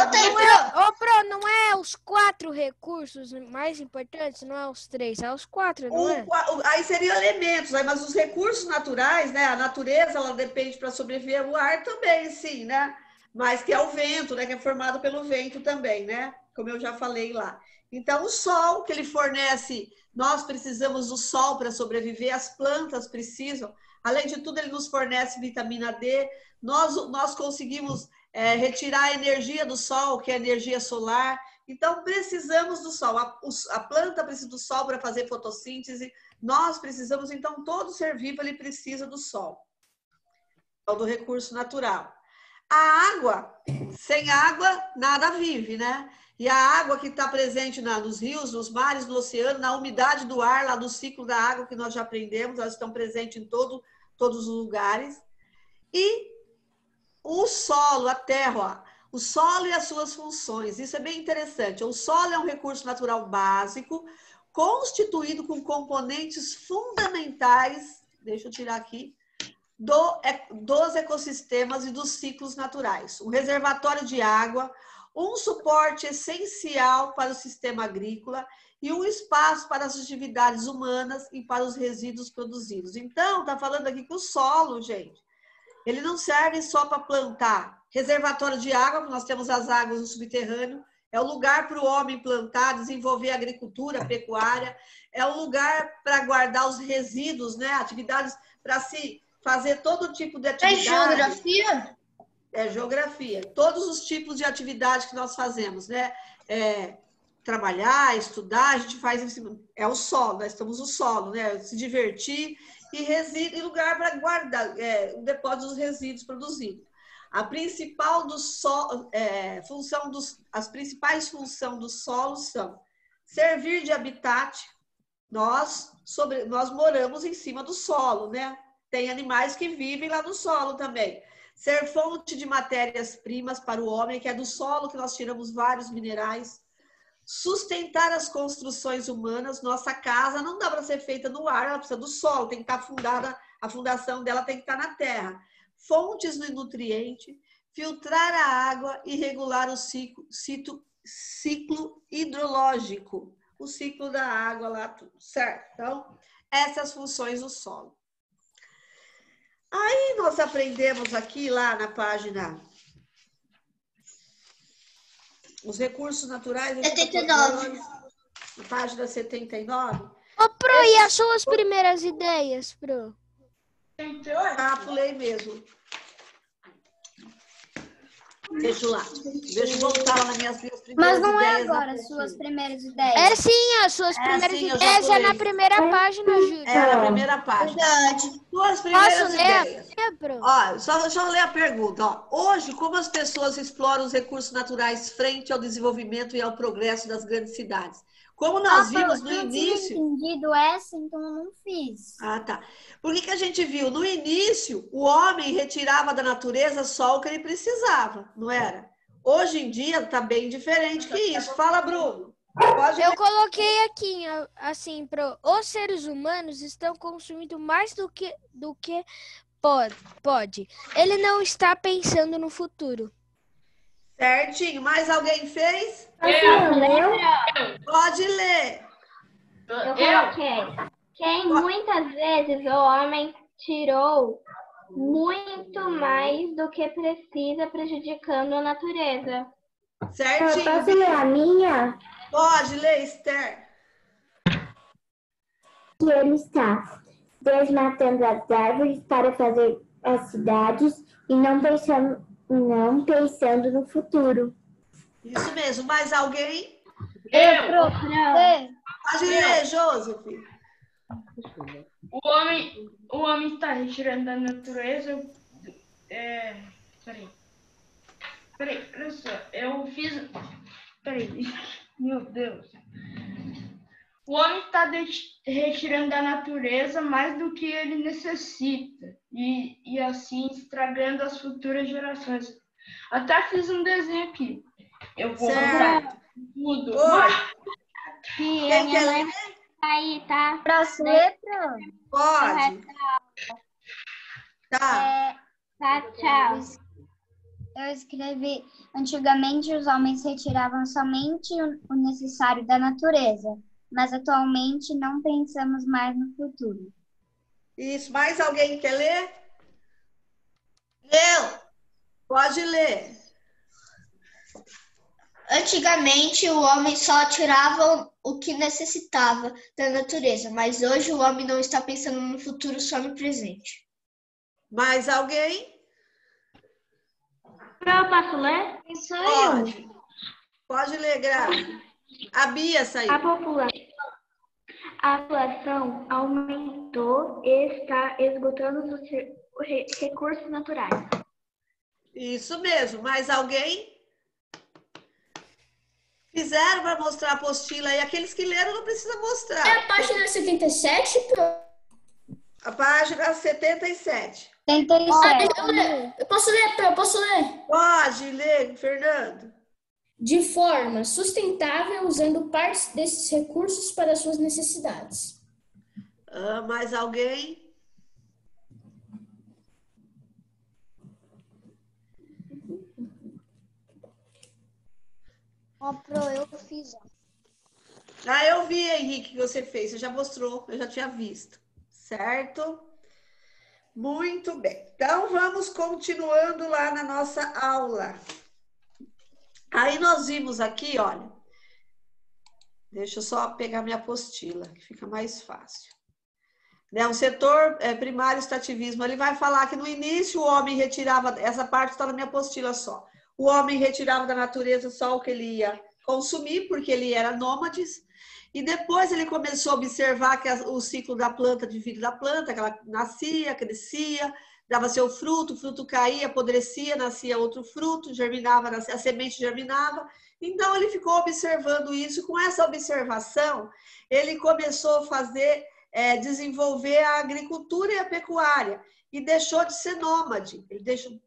Pro, não é os 4 recursos mais importantes? Não é os 3, é os 4, não é? Aí seriam elementos, mas os recursos naturais, né? A natureza, ela depende para sobreviver. O ar também, sim, né? Mas que é o vento, né? Que é formado pelo vento também, né? Como eu já falei lá. Então, o sol que ele fornece, nós precisamos do sol para sobreviver, as plantas precisam. Além de tudo, ele nos fornece vitamina D. Nós conseguimos retirar a energia do sol, que é a energia solar. Então, precisamos do sol. A planta precisa do sol para fazer fotossíntese. Nós precisamos, então, todo ser vivo ele precisa do sol. É do recurso natural. A água, sem água, nada vive, né? E a água que está presente nos rios, nos mares, no oceano, na umidade do ar, lá do ciclo da água que nós já aprendemos, elas estão presentes em todos os lugares. E o solo, a terra, o solo e as suas funções. Isso é bem interessante. O solo é um recurso natural básico, constituído com componentes fundamentais, deixa eu tirar aqui, dos ecossistemas e dos ciclos naturais. Um reservatório de água, um suporte essencial para o sistema agrícola e um espaço para as atividades humanas e para os resíduos produzidos. Então, está falando aqui que o solo, gente, ele não serve só para plantar. Reservatório de água, nós temos as águas no subterrâneo, é o lugar para o homem plantar, desenvolver a agricultura, a pecuária, é o lugar para guardar os resíduos, né? Atividades para se fazer todo tipo de atividade. É geografia? É geografia. Todos os tipos de atividade que nós fazemos, né? Trabalhar, estudar, a gente faz em cima. É o solo, nós estamos no solo, né? Se divertir e lugar para guardar o depósito dos resíduos produzidos. A principal as principais funções do solo são servir de habitat. Nós moramos em cima do solo, né? Tem animais que vivem lá no solo também. Ser fonte de matérias-primas para o homem, que é do solo que nós tiramos vários minerais. Sustentar as construções humanas. Nossa casa não dá para ser feita no ar, ela precisa do solo, tem que estar fundada, a fundação dela tem que estar na terra. Fontes de nutriente, filtrar a água e regular o ciclo hidrológico. O ciclo da água lá, tudo, certo? Então, essas funções do solo. Aí nós aprendemos aqui lá na página os recursos naturais. 79. Na página 79. Ô, Pro, e as suas primeiras ideias, Pro? Pulei mesmo. Deixa eu voltar lá nas minhas primeiras ideias. Mas não é agora as suas primeiras ideias. É sim, as suas primeiras ideias é na primeira página, Júlia. É na primeira página. Verdade. Suas primeiras Posso ideias. ler? Ó, deixa eu ler a pergunta. Ó. Hoje, como as pessoas exploram os recursos naturais frente ao desenvolvimento e ao progresso das grandes cidades? Como nós vimos no início... Eu não tinha entendido essa, então eu não fiz. Ah, tá. Por que a gente viu? No início, o homem retirava da natureza só o que ele precisava, não era? Hoje em dia, está bem diferente que isso. Fala, Bruno. Eu coloquei aqui, assim, os seres humanos estão consumindo mais do que pode. Ele não está pensando no futuro. Certinho. Mais alguém fez? Pode ler. Eu coloquei. Que muitas vezes o homem tirou muito mais do que precisa, prejudicando a natureza. Certinho. Posso ler a minha? Pode ler, Esther. Que ele está desmatando as árvores para fazer as cidades e não pensando no futuro. Isso mesmo. Mais alguém? Eu. Pode ler, Joseph. O homem está retirando da natureza. Peraí, olha só. Eu fiz. Peraí, meu Deus. O homem está retirando da natureza mais do que ele necessita e assim estragando as futuras gerações. Até fiz um desenho aqui. Eu vou mostrar tudo. Quem quer ler? Aí, tá? Posso ler, Pro? Pode. Tá. Tá, tchau. Eu escrevi, antigamente os homens retiravam somente o necessário da natureza, mas atualmente não pensamos mais no futuro. Isso. Mais alguém quer ler? Eu. Pode ler. Antigamente, o homem só tirava o que necessitava da natureza, mas hoje o homem não está pensando no futuro, só no presente. Mais alguém? Eu posso ler? Pode. Pode ler, Graça. A Bia saiu. A população aumentou e está esgotando os recursos naturais. Isso mesmo. Mais alguém? Fizeram para mostrar a apostila aí. Aqueles que leram não precisa mostrar. É a página 77, A página 77. 77. Eu posso ler? Pode ler, Fernando. De forma sustentável, usando partes desses recursos para suas necessidades. Mais alguém? Eu fiz. Eu vi, Henrique, que você fez. Você já mostrou, eu já tinha visto. Certo? Muito bem. Então, vamos continuando lá na nossa aula. Aí nós vimos aqui, olha. Deixa eu só pegar minha apostila, que fica mais fácil. O setor primário extrativismo, ele vai falar que no início o homem retirava, essa parte está na minha apostila só. O homem retirava da natureza só o que ele ia consumir, porque ele era nômades. E depois ele começou a observar que o ciclo da planta, de vida da planta, que ela nascia, crescia, dava seu fruto, o fruto caía, apodrecia, nascia outro fruto, germinava, a semente germinava. Então ele ficou observando isso. Com essa observação, ele começou a fazer, desenvolver a agricultura e a pecuária. E deixou de ser nômade,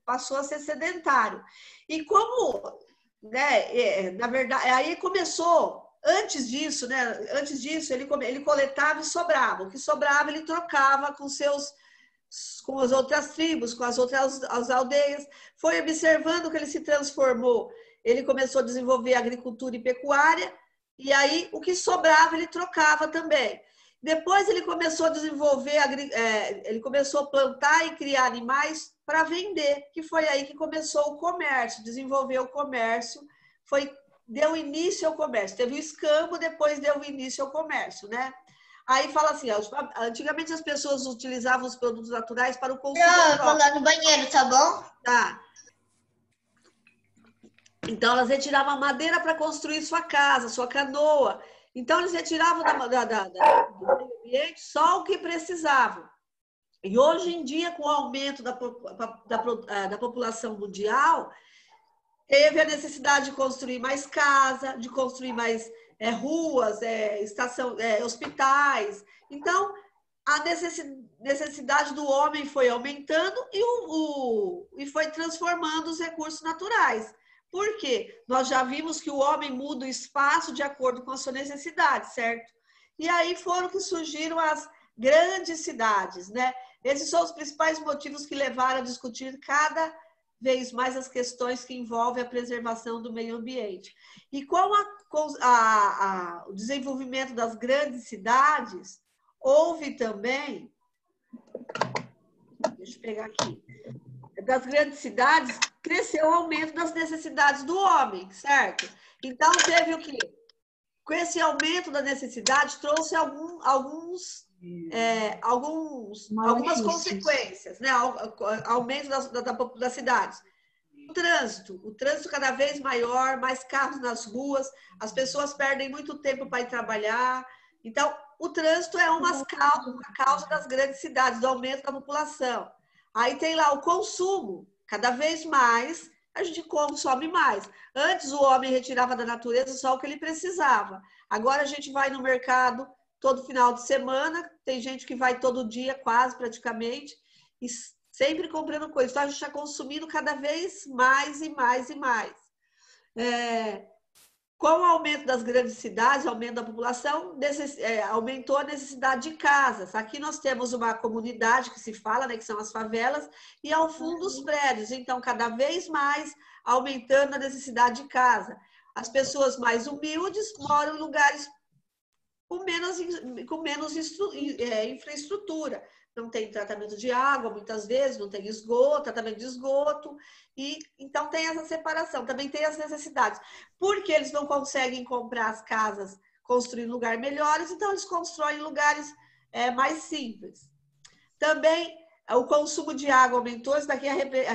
passou a ser sedentário. E como, na verdade, aí começou... Antes disso, ele coletava e sobrava. O que sobrava, ele trocava com as outras tribos, com as outras as aldeias. Foi observando que ele se transformou. Ele começou a desenvolver agricultura e pecuária, e aí o que sobrava, ele trocava também. Depois ele começou a desenvolver, ele começou a plantar e criar animais para vender, que foi aí que começou o comércio, desenvolveu o comércio, deu início ao comércio. Teve o escambo, depois deu início ao comércio, né? Aí fala assim, antigamente as pessoas utilizavam os produtos naturais para o consumo próprio. Eu vou lá no banheiro, tá bom? Tá. Então, elas retiravam madeira para construir sua casa, sua canoa. Então, eles retiravam do meio ambiente só o que precisavam. E hoje em dia, com o aumento da população mundial, teve a necessidade de construir mais casa, de construir mais ruas, hospitais. Então, a necessidade do homem foi aumentando e foi transformando os recursos naturais. Por quê? Nós já vimos que o homem muda o espaço de acordo com a sua necessidade, certo? E aí foram que surgiram as grandes cidades, né? Esses são os principais motivos que levaram a discutir cada vez mais as questões que envolvem a preservação do meio ambiente. E com o desenvolvimento das grandes cidades, houve também, deixa eu pegar aqui, das grandes cidades, cresceu o aumento das necessidades do homem, certo? Então, teve o quê? Com esse aumento da necessidade, trouxe algumas consequências, né? Aumento das cidades. O trânsito cada vez maior, mais carros nas ruas, as pessoas perdem muito tempo para ir trabalhar. Então, o trânsito é uma causa das grandes cidades, do aumento da população. Aí tem lá o consumo, cada vez mais a gente consome mais. Antes o homem retirava da natureza só o que ele precisava. Agora a gente vai no mercado todo final de semana, tem gente que vai todo dia, quase praticamente, e sempre comprando coisas. Então a gente está consumindo cada vez mais e mais e mais. Com o aumento das grandes cidades, aumento da população, aumentou a necessidade de casas. Aqui nós temos uma comunidade que se fala, né, que são as favelas, e ao fundo os prédios. Então, cada vez mais aumentando a necessidade de casa. As pessoas mais humildes moram em lugares com menos infraestrutura. Não tem tratamento de água, muitas vezes, não tem esgoto, tratamento de esgoto, e então tem essa separação, também tem as necessidades. Porque eles não conseguem comprar as casas, construir lugares melhores, então eles constroem lugares mais simples. Também o consumo de água aumentou, isso daqui é a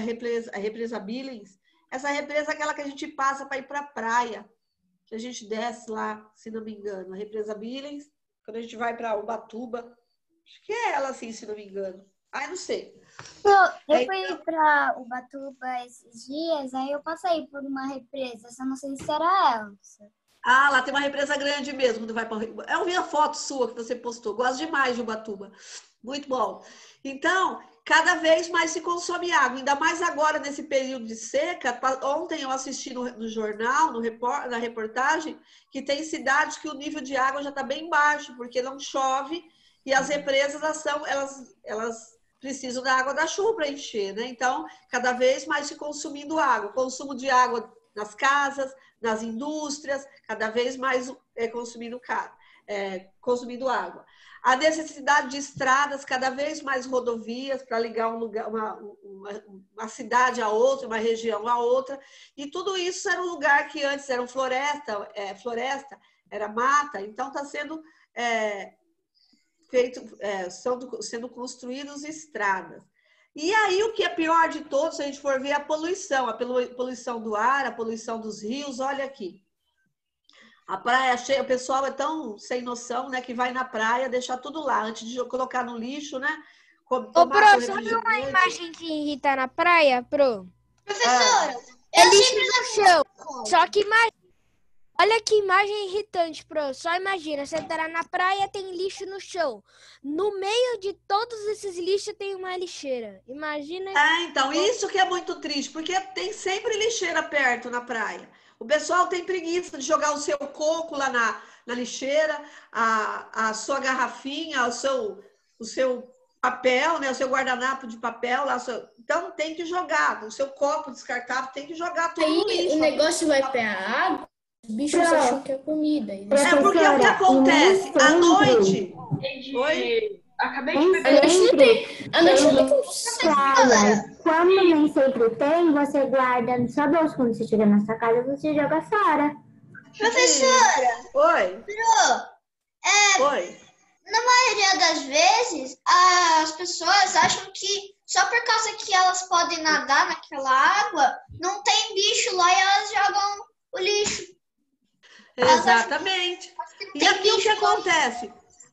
represa Billings. Essa represa é aquela que a gente passa para ir para a praia. que a gente desce lá, se não me engano, a represa Billings, quando a gente vai para Ubatuba. Acho que é ela, assim, se não me engano. Ai, não sei. Eu fui para Ubatuba esses dias, aí eu passei por uma represa, só não sei se era ela. Ah, lá tem uma represa grande mesmo, quando vai para eu vi a foto sua que você postou. Gosto demais de Ubatuba. Muito bom. Então, cada vez mais se consome água, ainda mais agora nesse período de seca. Ontem eu assisti no jornal, na reportagem, que tem cidades que o nível de água já está bem baixo, porque não chove e as represas elas precisam da água da chuva para encher, né? Então, cada vez mais se consumindo água. Consumo de água nas casas, nas indústrias, cada vez mais consumindo água. A necessidade de estradas, cada vez mais rodovias para ligar uma cidade a outra, uma região a outra. E tudo isso era um lugar que antes era floresta, era mata, então está sendo sendo construídas estradas. E aí, o que é pior de todos, se a gente for ver, a poluição do ar, a poluição dos rios. Olha aqui. A praia cheia, o pessoal é tão sem noção, né, que vai na praia deixar tudo lá, antes de colocar no lixo, né? Ô, Pro, sabe uma imagem que irrita na praia, Pro? Professora, é lixo no chão. Só que olha que imagem irritante, Pro. Só imagina, você tá na praia, tem lixo no chão. No meio de todos esses lixos tem uma lixeira. Imagina. Então, isso que é muito triste, porque tem sempre lixeira perto na praia. O pessoal tem preguiça de jogar o seu coco lá na lixeira, a sua garrafinha, o seu papel, né? O seu guardanapo de papel lá. Então, tem que jogar. O seu copo descartável tem que jogar tudo no lixo. O negócio vai pra água. Os bichos acham que é comida. Porque o que acontece? À noite... Oi? Acabei de pegar. A noite não tem como. Como nem sempre tem, você guarda no seu bolso. Quando você chega na sua casa, você joga fora. Professora! Oi? Oi? Na maioria das vezes, as pessoas acham que só por causa que elas podem nadar naquela água, não tem bicho lá e elas jogam o lixo. Exatamente. E aqui o que acontece?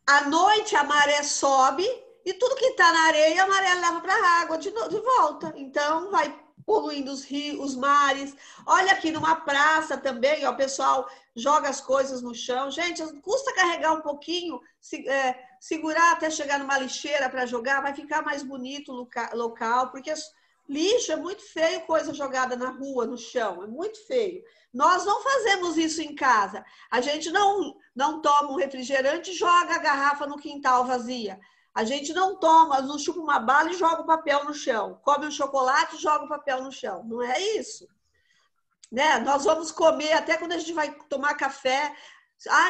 À noite a maré sobe e tudo que está na areia, a maré leva para a água de volta. Então vai poluindo os rios, os mares. Olha aqui numa praça também, ó, o pessoal joga as coisas no chão. Gente, custa carregar um pouquinho, segurar até chegar numa lixeira para jogar, vai ficar mais bonito o local, porque lixo é muito feio, coisa jogada na rua, no chão, é muito feio. Nós não fazemos isso em casa. A gente não toma um refrigerante e joga a garrafa no quintal vazia. A gente não chupa uma bala e joga o papel no chão. Come um chocolate e joga o papel no chão. Não é isso. Né? Nós vamos comer, até quando a gente vai tomar café.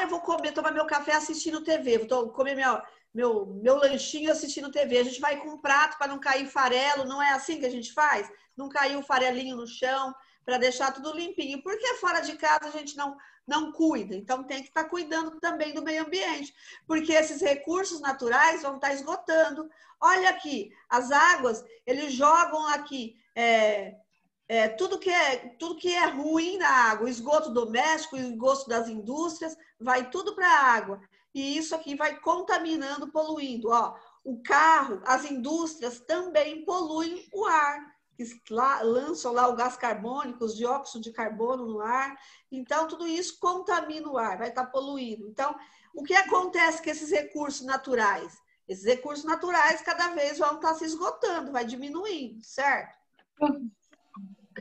Eu vou tomar meu café assistindo TV. Vou comer meu lanchinho assistindo TV. A gente vai com um prato para não cair farelo. Não é assim que a gente faz? Não cair um farelinho no chão, para deixar tudo limpinho. Porque fora de casa a gente não cuida. Então, tem que estar cuidando também do meio ambiente. Porque esses recursos naturais vão estar esgotando. Olha aqui, as águas, eles jogam aqui tudo que é ruim na água. O esgoto doméstico, o esgoto das indústrias, vai tudo para a água. E isso aqui vai contaminando, poluindo. Ó, o carro, as indústrias também poluem o ar. Lançam lá o gás carbônico, os dióxido de carbono no ar. Então, tudo isso contamina o ar, vai estar poluindo. Então, o que acontece com esses recursos naturais? Esses recursos naturais cada vez vão estar se esgotando, vai diminuindo, certo?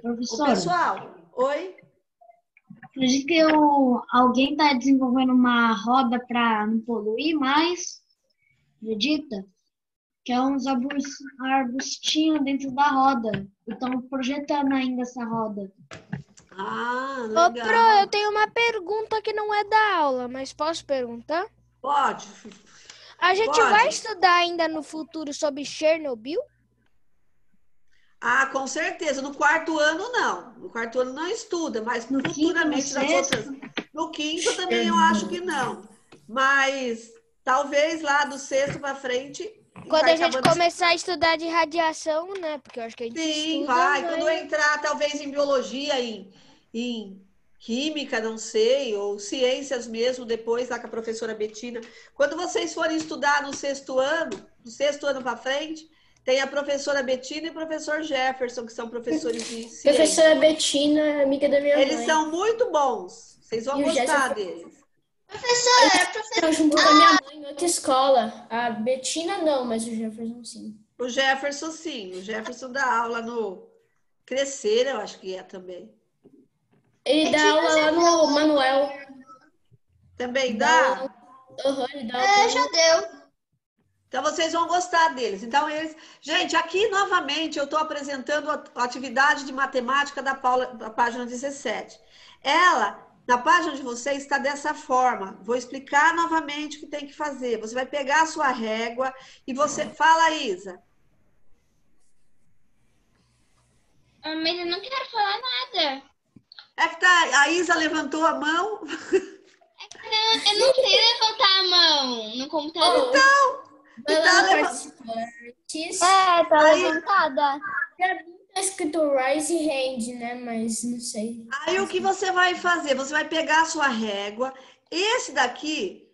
Professora, pessoal, oi? Acredito que alguém está desenvolvendo uma roda para não poluir mais, acredita? Que é uns arbustinhos dentro da roda. Estão projetando ainda essa roda. Legal. Ô, Pro, eu tenho uma pergunta que não é da aula, mas posso perguntar? Pode. A gente vai estudar ainda no futuro sobre Chernobyl? Com certeza. No quarto ano, não. No quarto ano não estuda, mas futuramente nas outras... No quinto também eu acho que não. Mas talvez lá do sexto para frente... Quando a gente começar a estudar de radiação, né? Porque eu acho que a gente Sim, estuda, vai. Quando eu entrar, talvez, em biologia, em química, não sei, ou ciências mesmo, depois lá com a professora Betina. Quando vocês forem estudar no sexto ano para frente, tem a professora Betina e o professor Jefferson, que são professores de ciência. Professora Betina é amiga da minha mãe. Eles são muito bons. Vocês vão gostar deles. Professora, junto com a minha mãe em outra escola. A Betina não, mas o Jefferson sim. O Jefferson sim. O Jefferson dá aula no Crescer, eu acho que é também. Ele dá aula lá no Manuel. Também dá? Ele dá aula. Já deu. Então, vocês vão gostar deles. Então, Gente, aqui, novamente, eu estou apresentando a atividade de matemática da Paula, da página 17. Ela, na página de vocês, está dessa forma. Vou explicar novamente o que tem que fazer. Você vai pegar a sua régua e você... Fala, Isa. Mas eu não quero falar nada. É que a Isa levantou a mão. Eu não sei levantar a mão no computador. Tá levantada. Tá escrito Rise Hand, né? Mas não sei. Aí o que você vai fazer? Você vai pegar a sua régua. Esse daqui,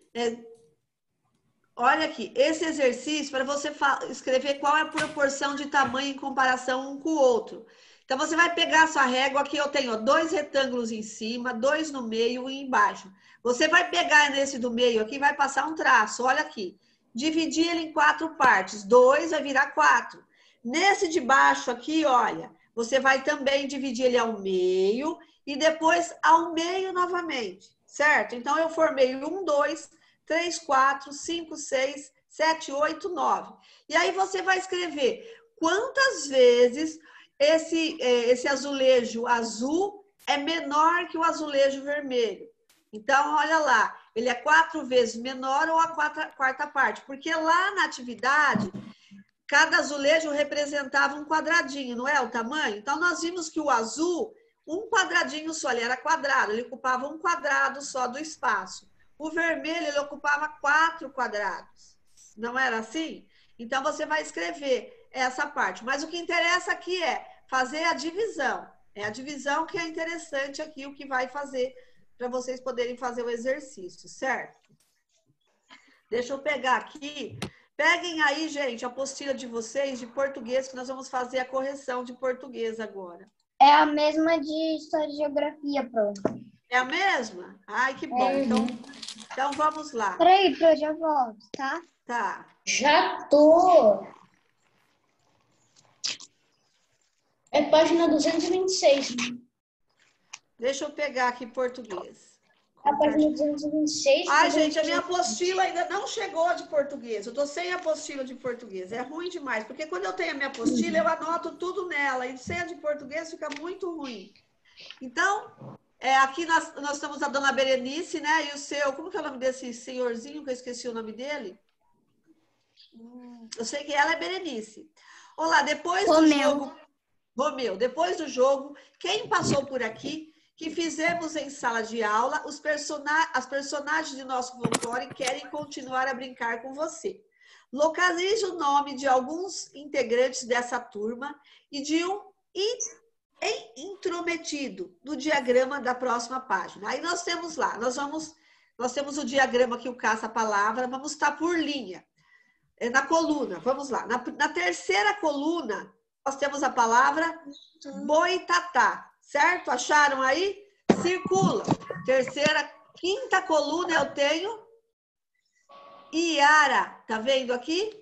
olha aqui, esse exercício para você escrever qual é a proporção de tamanho em comparação um com o outro. Então, você vai pegar a sua régua, aqui eu tenho 2 retângulos em cima, 2 no meio e embaixo. Você vai pegar nesse do meio aqui e vai passar um traço, olha aqui. Dividir ele em 4 partes, 2 vai virar 4. Nesse de baixo aqui, olha, você vai também dividir ele ao meio e depois ao meio novamente, certo? Então, eu formei 1, 2, 3, 4, 5, 6, 7, 8, 9. E aí, você vai escrever quantas vezes esse azulejo azul é menor que o azulejo vermelho. Então, olha lá, ele é 4 vezes menor ou a quarta parte, porque lá na atividade, cada azulejo representava um quadradinho, não é o tamanho? Então, nós vimos que o azul, um quadradinho só, ele era quadrado, ele ocupava um quadrado só do espaço. O vermelho, ele ocupava 4 quadrados. Não era assim? Então, você vai escrever essa parte. Mas o que interessa aqui é fazer a divisão. É a divisão que é interessante aqui, o que vai fazer para vocês poderem fazer o exercício, certo? Deixa eu pegar aqui. Peguem aí, gente, a apostila de vocês de português, que nós vamos fazer a correção de português agora. É a mesma de História e Geografia, Pro. É a mesma? Ai, que bom. Então vamos lá. Peraí, Pro, já volto, tá? Tá. Já tô. É página 226. Deixa eu pegar aqui português. A página 226. Ai, gente, a minha apostila ainda não chegou de português. Eu tô sem apostila de português. É ruim demais, porque quando eu tenho a minha apostila, eu anoto tudo nela. E sem a de português fica muito ruim. Então, aqui nós estamos a dona Berenice, né? E o seu, como que é o nome desse senhorzinho, que eu esqueci o nome dele? Eu sei que ela é Berenice. Olá, depois do jogo... Romeu, depois do jogo, quem passou por aqui, que fizemos em sala de aula, as personagens de nosso folclore querem continuar a brincar com você. Localize o nome de alguns integrantes dessa turma e de um intrometido no diagrama da próxima página. Aí nós temos lá, nós temos o diagrama que o caça-palavra, vamos estar por linha, na coluna, vamos lá. Na terceira coluna, nós temos a palavra boitatá, certo? Acharam aí? Circula. Quinta coluna eu tenho Iara. Tá vendo aqui?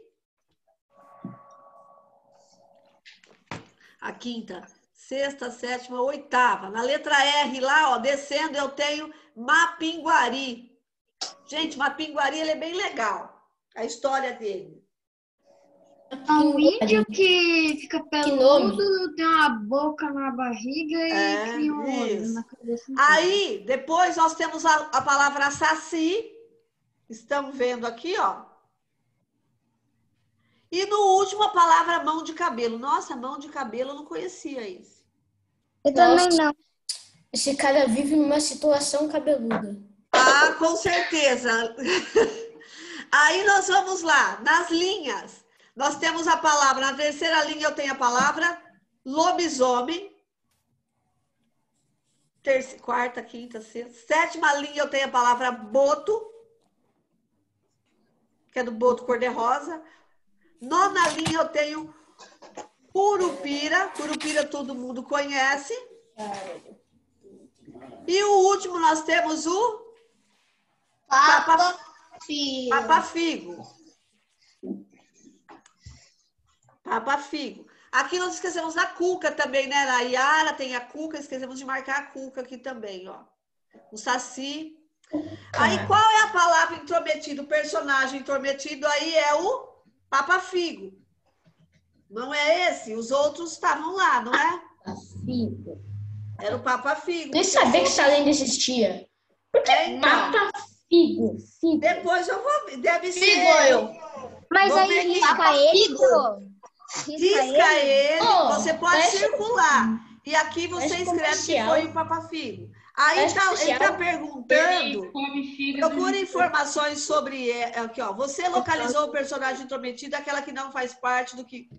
A quinta, sexta, sétima, oitava. Na letra R lá, ó, descendo, eu tenho Mapinguari. Gente, Mapinguari, ele é bem legal. A história dele. É um índio que fica peludo, tem uma boca na barriga e cria um olho na cabeça. Aí, depois nós temos a palavra saci. Estamos vendo aqui, ó. E no último, a palavra mão de cabelo. Nossa, mão de cabelo, eu não conhecia isso. Eu também não. Esse cara vive numa situação cabeluda. Ah, com certeza. Aí nós vamos lá, nas linhas. Nós temos a palavra, na terceira linha eu tenho a palavra lobisomem. quarta, quinta, sexta. Sétima linha eu tenho a palavra boto, que é do boto cor-de-rosa. Nona linha eu tenho curupira. Curupira todo mundo conhece. E o último nós temos o papafigo. Papafigo. Aqui nós esquecemos a cuca também, né? Na Yara tem a cuca, esquecemos de marcar a cuca aqui também, ó. O saci. Aí qual é a palavra intrometido? O personagem intrometido aí é o papafigo. Não é esse? Os outros estavam lá, não é? Papafigo. Era o papafigo. Nem sabia que essa lenda existia. Então, Figo. depois eu vou ver. Deve ser. Mas Vou aí ver risca ele, Pro. Risca ele, você pode parece circular. E aqui você parece escreve que comercial. foi o papafigo. Aí Parece ele está comercial. perguntando, procura informações sobre... Aqui, ó, você localizou o personagem intrometido, aquela que não faz parte do que...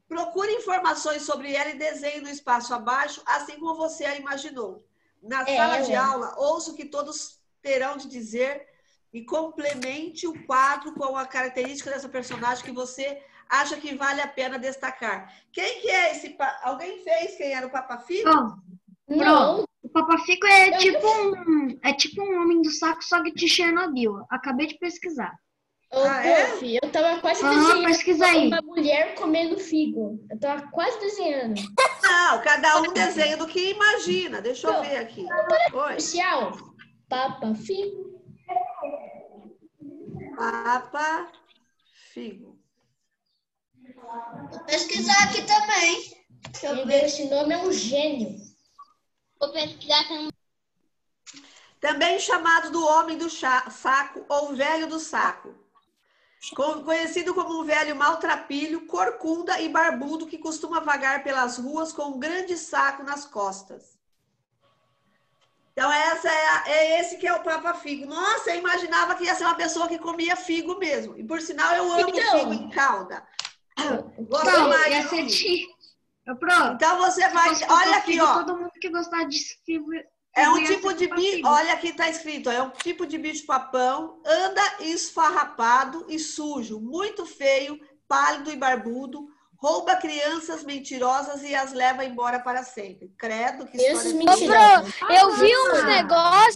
Procure informações sobre ela e desenhe no espaço abaixo, assim como você a imaginou. Na sala de aula, ouça o que todos terão de dizer e complemente o quadro com a característica dessa personagem que você acha que vale a pena destacar. Quem que é esse... Alguém fez quem era o papafigo? Não. O papafigo é tipo um homem do saco, só que de Chernobyl. Acabei de pesquisar. Prof, eu tava quase desenhando pesquisa aí. uma mulher comendo figo. Eu tava quase desenhando. Não, cada um desenha do que imagina. Deixa eu ver aqui. Oficial. Papafigo. Papafigo. Vou pesquisar aqui também. Deixa eu ver. Esse nome é um gênio. Vou pesquisar também. Também chamado do homem do saco ou velho do saco. Conhecido como um velho maltrapilho, corcunda e barbudo que costuma vagar pelas ruas com um grande saco nas costas. Então, esse que é o papafigo. Nossa, eu imaginava que ia ser uma pessoa que comia figo mesmo. E, por sinal, eu amo figo em calda. Gosto mais de figo. Então, você vai... Olha aqui, ó. Todo mundo que gostar de figo... É um tipo de bicho, olha aqui está escrito, é um tipo de bicho-papão, anda esfarrapado e sujo, muito feio, pálido e barbudo, rouba crianças mentirosas e as leva embora para sempre. Credo, que história mentirosas. Eu vi uns negócios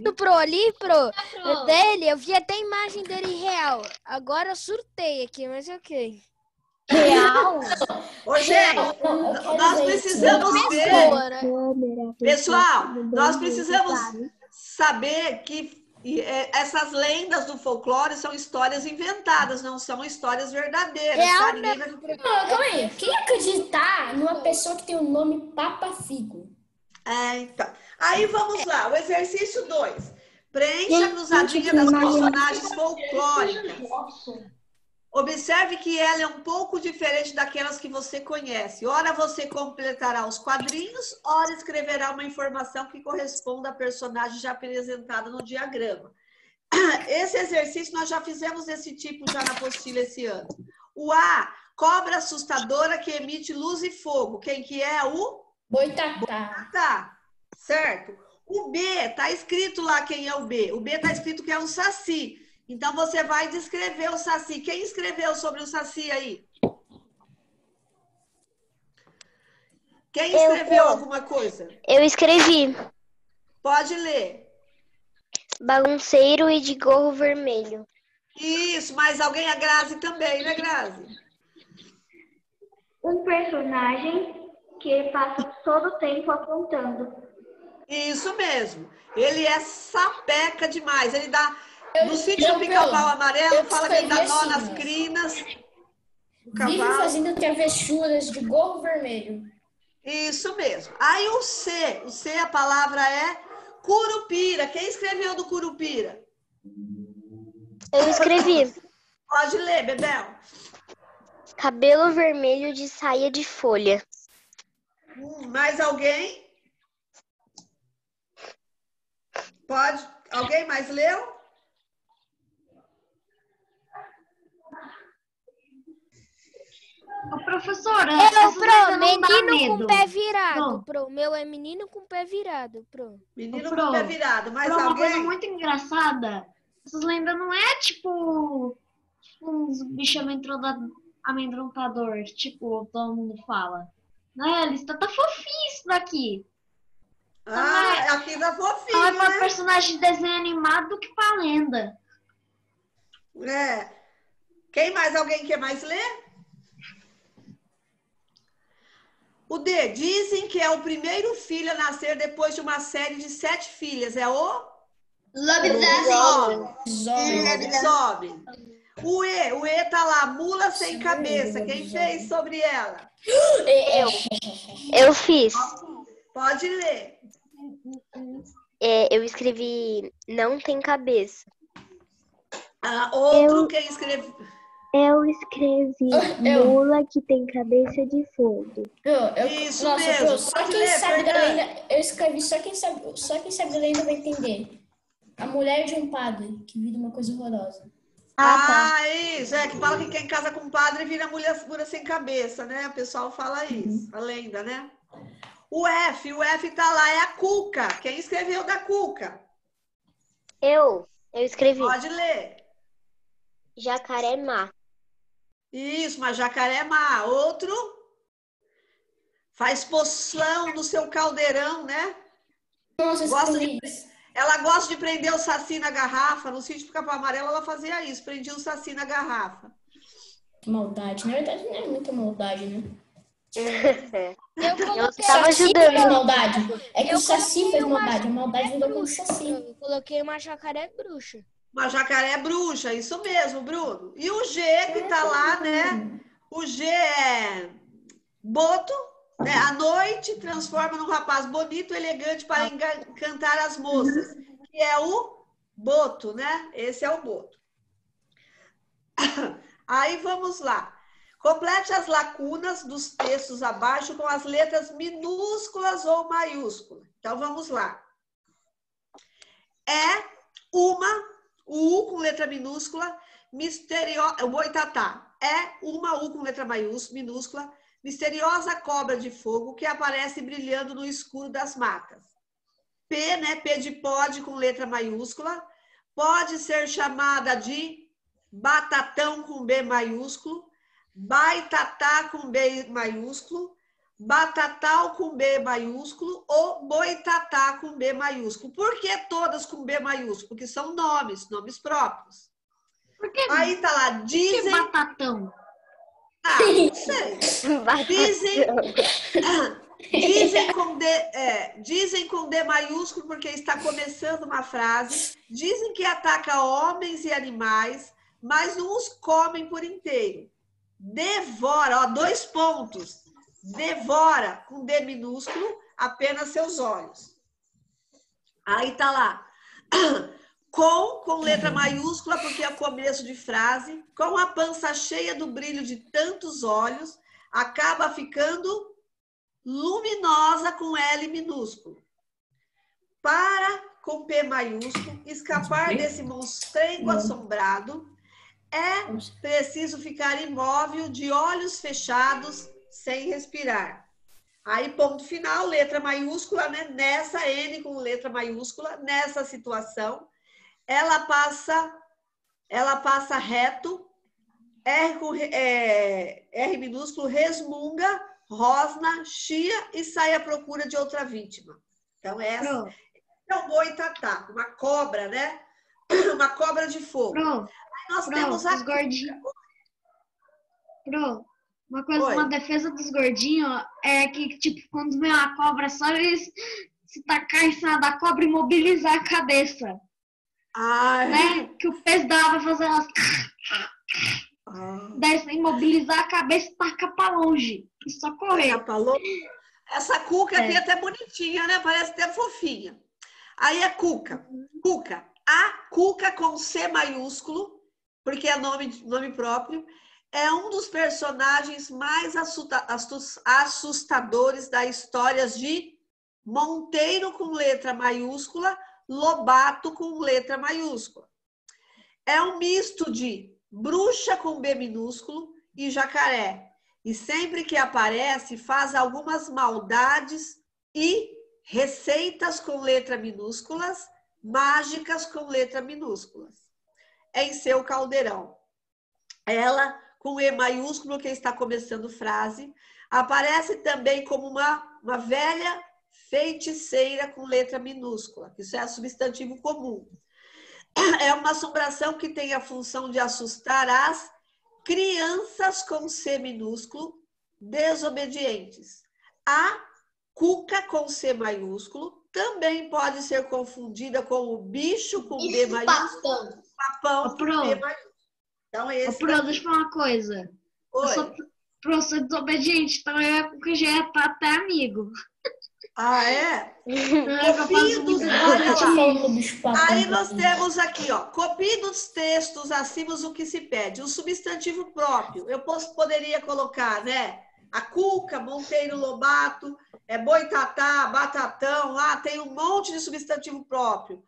dele, eu vi até a imagem dele real. Agora eu surtei aqui, mas ok. Real? Ô, gente, nós precisamos ver. Pessoal, nós precisamos saber que essas lendas do folclore são histórias inventadas, não são histórias verdadeiras. Tá? Calma aí. Quem acreditar numa pessoa que tem o nome Papafigo? Então. Aí vamos lá, o exercício 2. Preencha a cruzadinha das personagens folclóricas. Observe que ela é um pouco diferente daquelas que você conhece. Ora você completará os quadrinhos, ora escreverá uma informação que corresponda à personagem já apresentada no diagrama. Esse exercício nós já fizemos desse tipo já na apostila esse ano. O A, cobra assustadora que emite luz e fogo. Quem que é? O? Boitatá. Certo. O B, tá escrito lá quem é o B. O B tá escrito que é um saci. Então, você vai descrever o saci. Quem escreveu sobre o saci aí? Quem escreveu alguma coisa? Eu escrevi. Pode ler. Bagunceiro e de gorro vermelho. Isso, mas alguém, a Grazi também, né, Grazi? Um personagem que passa todo o tempo apontando. Isso mesmo. Ele é sapeca demais. Ele dá... No sítio do Pica-Pau Amarelo, fala que ele dá nó nas crinas. Vive fazendo travessuras de gorro vermelho. Isso mesmo. Aí o C, a palavra é curupira. Quem escreveu do curupira? Eu escrevi. Pode ler, Bebel. Cabelo vermelho de saia de folha. Mais alguém? Pode? Alguém mais leu? Ô, professora, Eu, essas pro, lendas não dá menino com medo. pé virado, Pro. pro. Meu é menino com pé virado, pro. Menino Pro, com pé virado. Mais Pro, uma alguém? coisa muito engraçada. Essas lendas não é tipo uns bichos amedrontador, tipo, todo mundo fala. Não é, Alice? Tá fofinho isso daqui. Ah, aqui tá fofinho, Ela é pra né? personagem de desenho animado do que pra lenda. É. Quem mais? Alguém quer mais ler? O D. Dizem que é o primeiro filho a nascer depois de uma série de 7 filhas. É o? Lobisomem. O E tá lá, mula sem cabeça. Quem fez sobre ela? Eu fiz. Pode ler. Eu escrevi não tem cabeça. Outro, quem escreveu? Eu escrevi mula que tem cabeça de fogo. Isso nossa, mesmo. Pro, só quem sabe da lenda, eu escrevi, só quem sabe da lenda vai entender. A mulher de um padre que vira uma coisa horrorosa. Isso. Que fala que quem casa com um padre vira mulher sem cabeça, né? O pessoal fala isso, a lenda, né? O F tá lá, é a Cuca. Quem escreveu da Cuca? Eu escrevi. Pode ler. Jacaré má. Isso, uma jacaré má. Outro faz poção no seu caldeirão, né? Nossa, ela gosta de prender o saci na garrafa. No sítio do Capão Amarelo, ela fazia isso, prendia o saci na garrafa. Que maldade. Na verdade, não é muita maldade, né? Eu estava ajudando. É maldade. É que o saci fez maldade. A maldade virou com o saci. Eu coloquei uma jacaré bruxa. Uma jacaré bruxa, isso mesmo, Bruno. E o G que tá lá, né? O G é boto, né? À noite transforma num rapaz bonito, elegante para encantar as moças. Que é o boto, né? Esse é o boto. Aí vamos lá. Complete as lacunas dos textos abaixo com as letras minúsculas ou maiúsculas. Então vamos lá. O U com letra minúscula, misteriosa, o boitatá. Uma U com letra minúscula, misteriosa cobra de fogo que aparece brilhando no escuro das matas. P, né? P de pode com letra maiúscula, pode ser chamada de batatão com B maiúsculo, baitatá com B maiúsculo, batatal com B maiúsculo ou boitatá com B maiúsculo. Por que todas com B maiúsculo? Porque são nomes próprios. Por que aí tá lá, dizem... Por que batatão? Não sei. Dizem com D maiúsculo porque está começando uma frase. Dizem que ataca homens e animais, mas não os comem por inteiro. Devora, 2 pontos. Devora, com D minúsculo, apenas seus olhos. Aí tá lá. Com letra maiúscula, porque é o começo de frase. Com a pança cheia do brilho de tantos olhos, acaba ficando luminosa com L minúsculo. Para, com P maiúsculo, escapar desse monstrengo assombrado, é preciso ficar imóvel, de olhos fechados, sem respirar. Aí, ponto final, letra maiúscula, né? Nessa N com letra maiúscula, nessa situação, ela passa reto, R minúsculo, resmunga, rosna, chia e sai à procura de outra vítima. Então, essa é o boitatá, uma cobra, né? Uma cobra de fogo. Aí nós temos os gordinhos. Uma coisa, uma defesa dos gordinhos é que, tipo, quando vem uma cobra, só eles se tacar em cima da cobra e mobilizar a cabeça. Né? Que o peso dela vai fazer elas... Daí sem mobilizar a cabeça e taca pra longe. E só correr. Essa Cuca aqui é até bonitinha, né? Parece até fofinha. Aí é Cuca. Cuca. A Cuca com C maiúsculo, porque é nome próprio, é um dos personagens mais assustadores das histórias de Monteiro com letra maiúscula, Lobato com letra maiúscula. É um misto de bruxa com B minúsculo e jacaré. e sempre que aparece faz algumas maldades e receitas com letra minúsculas, mágicas com letra minúsculas. Em seu caldeirão. Ela, com E maiúsculo, que está começando frase, aparece também como uma velha feiticeira com letra minúscula, que isso é substantivo comum. É uma assombração que tem a função de assustar as crianças com C minúsculo, desobedientes. A cuca com C maiúsculo também pode ser confundida com o bicho com B maiúsculo, papão com B maiúsculo. Então, esse deixa eu falar uma coisa. Oi. Eu sou professor desobediente, então eu já tá até amigo. Ah, é? Copie dos... Olha lá. Aí nós temos aqui, ó, copie dos textos acima o que se pede. O substantivo próprio. Eu poderia colocar, né? A cuca, Monteiro Lobato, boitatá, batatão, lá tem um monte de substantivo próprio.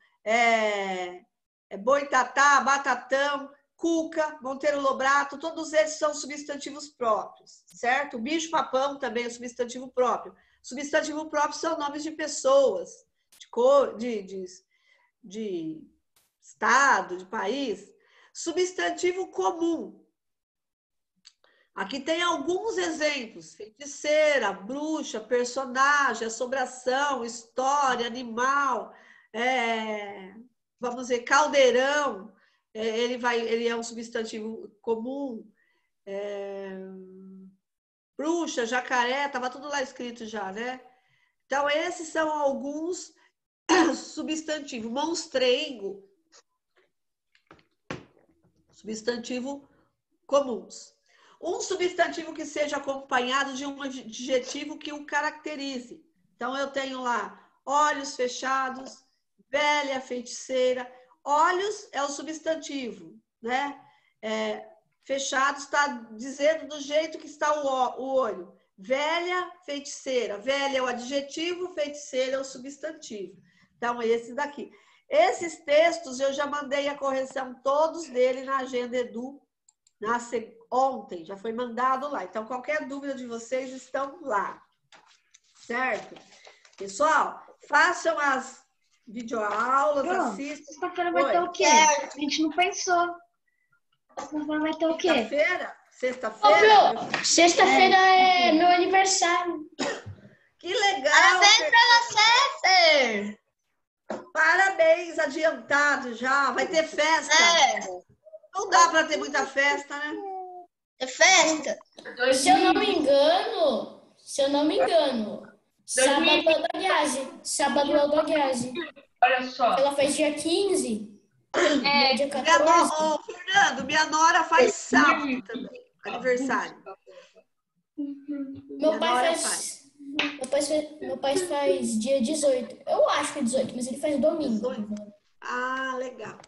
Boitatá, batatão, cuca, Monteiro Lobato, todos eles são substantivos próprios, certo? O bicho papão também é substantivo próprio. Substantivo próprio são nomes de pessoas, de cor, de estado, de país. Substantivo comum. Aqui tem alguns exemplos: feiticeira, bruxa, personagem, assombração, história, animal, vamos dizer, caldeirão, ele é um substantivo comum. Bruxa, jacaré, estava tudo lá escrito já, né? Então, esses são alguns substantivos. Monstrengo, substantivo comuns. Um substantivo que seja acompanhado de um adjetivo que o caracterize. Então, eu tenho lá olhos fechados, velha feiticeira. Olhos é o substantivo, né? Fechado está dizendo do jeito que está o olho. Velha feiticeira. Velha é o adjetivo, feiticeira é o substantivo. Então, esse daqui. Esses textos eu já mandei a correção todos dele na Agenda Edu ontem, já foi mandado lá. Então, qualquer dúvida de vocês estão lá. Certo? Pessoal, façam as videoaulas, assistam. Sexta-feira vai ter o quê? A gente não pensou. Sexta-feira vai ter o quê? Sexta-feira? Sexta-feira é meu aniversário. Que legal! Parabéns pra você, Fer! Parabéns, adiantado já. Vai ter festa. Não dá para ter muita festa, né? É festa? Se eu não me engano, sábado é o da Gazi. Olha só. Ela fez dia 15. Dia 14. Fernando, minha nora faz sábado também, aniversário. Meu pai faz dia 18. Eu acho que é 18, mas ele faz domingo. 18. Ah, legal.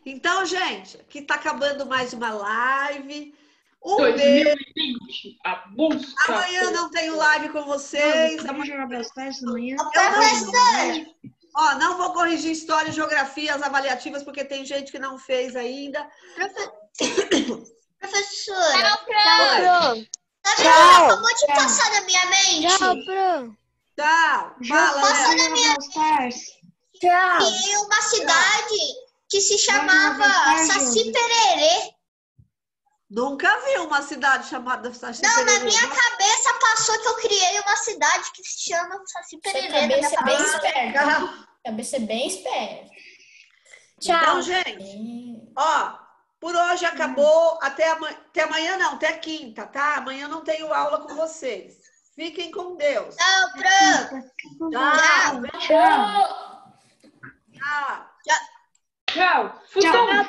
Então, gente, aqui tá acabando mais uma live. 2020, a busca. Amanhã não tenho live com vocês. Ó, não vou corrigir história e geografia, as avaliativas, porque tem gente que não fez ainda. Professora. Tchau. Acabou de passar na minha mente. Tchau, Pro. Tchau. Passou na minha mente. E uma cidade que se chamava Saci Pererê. Nunca vi uma cidade chamada Saci Pererê. Não, na minha cabeça passou que eu criei uma cidade que se chama Saci Pererê. Cabeça é bem esperta. Cabeça é bem esperta. Tchau. Então, gente, ó, por hoje acabou. Até amanhã não, até quinta, tá? Amanhã não tenho aula com vocês. Fiquem com Deus. Tchau, Fran. Tchau. Tchau. Tchau. Tchau.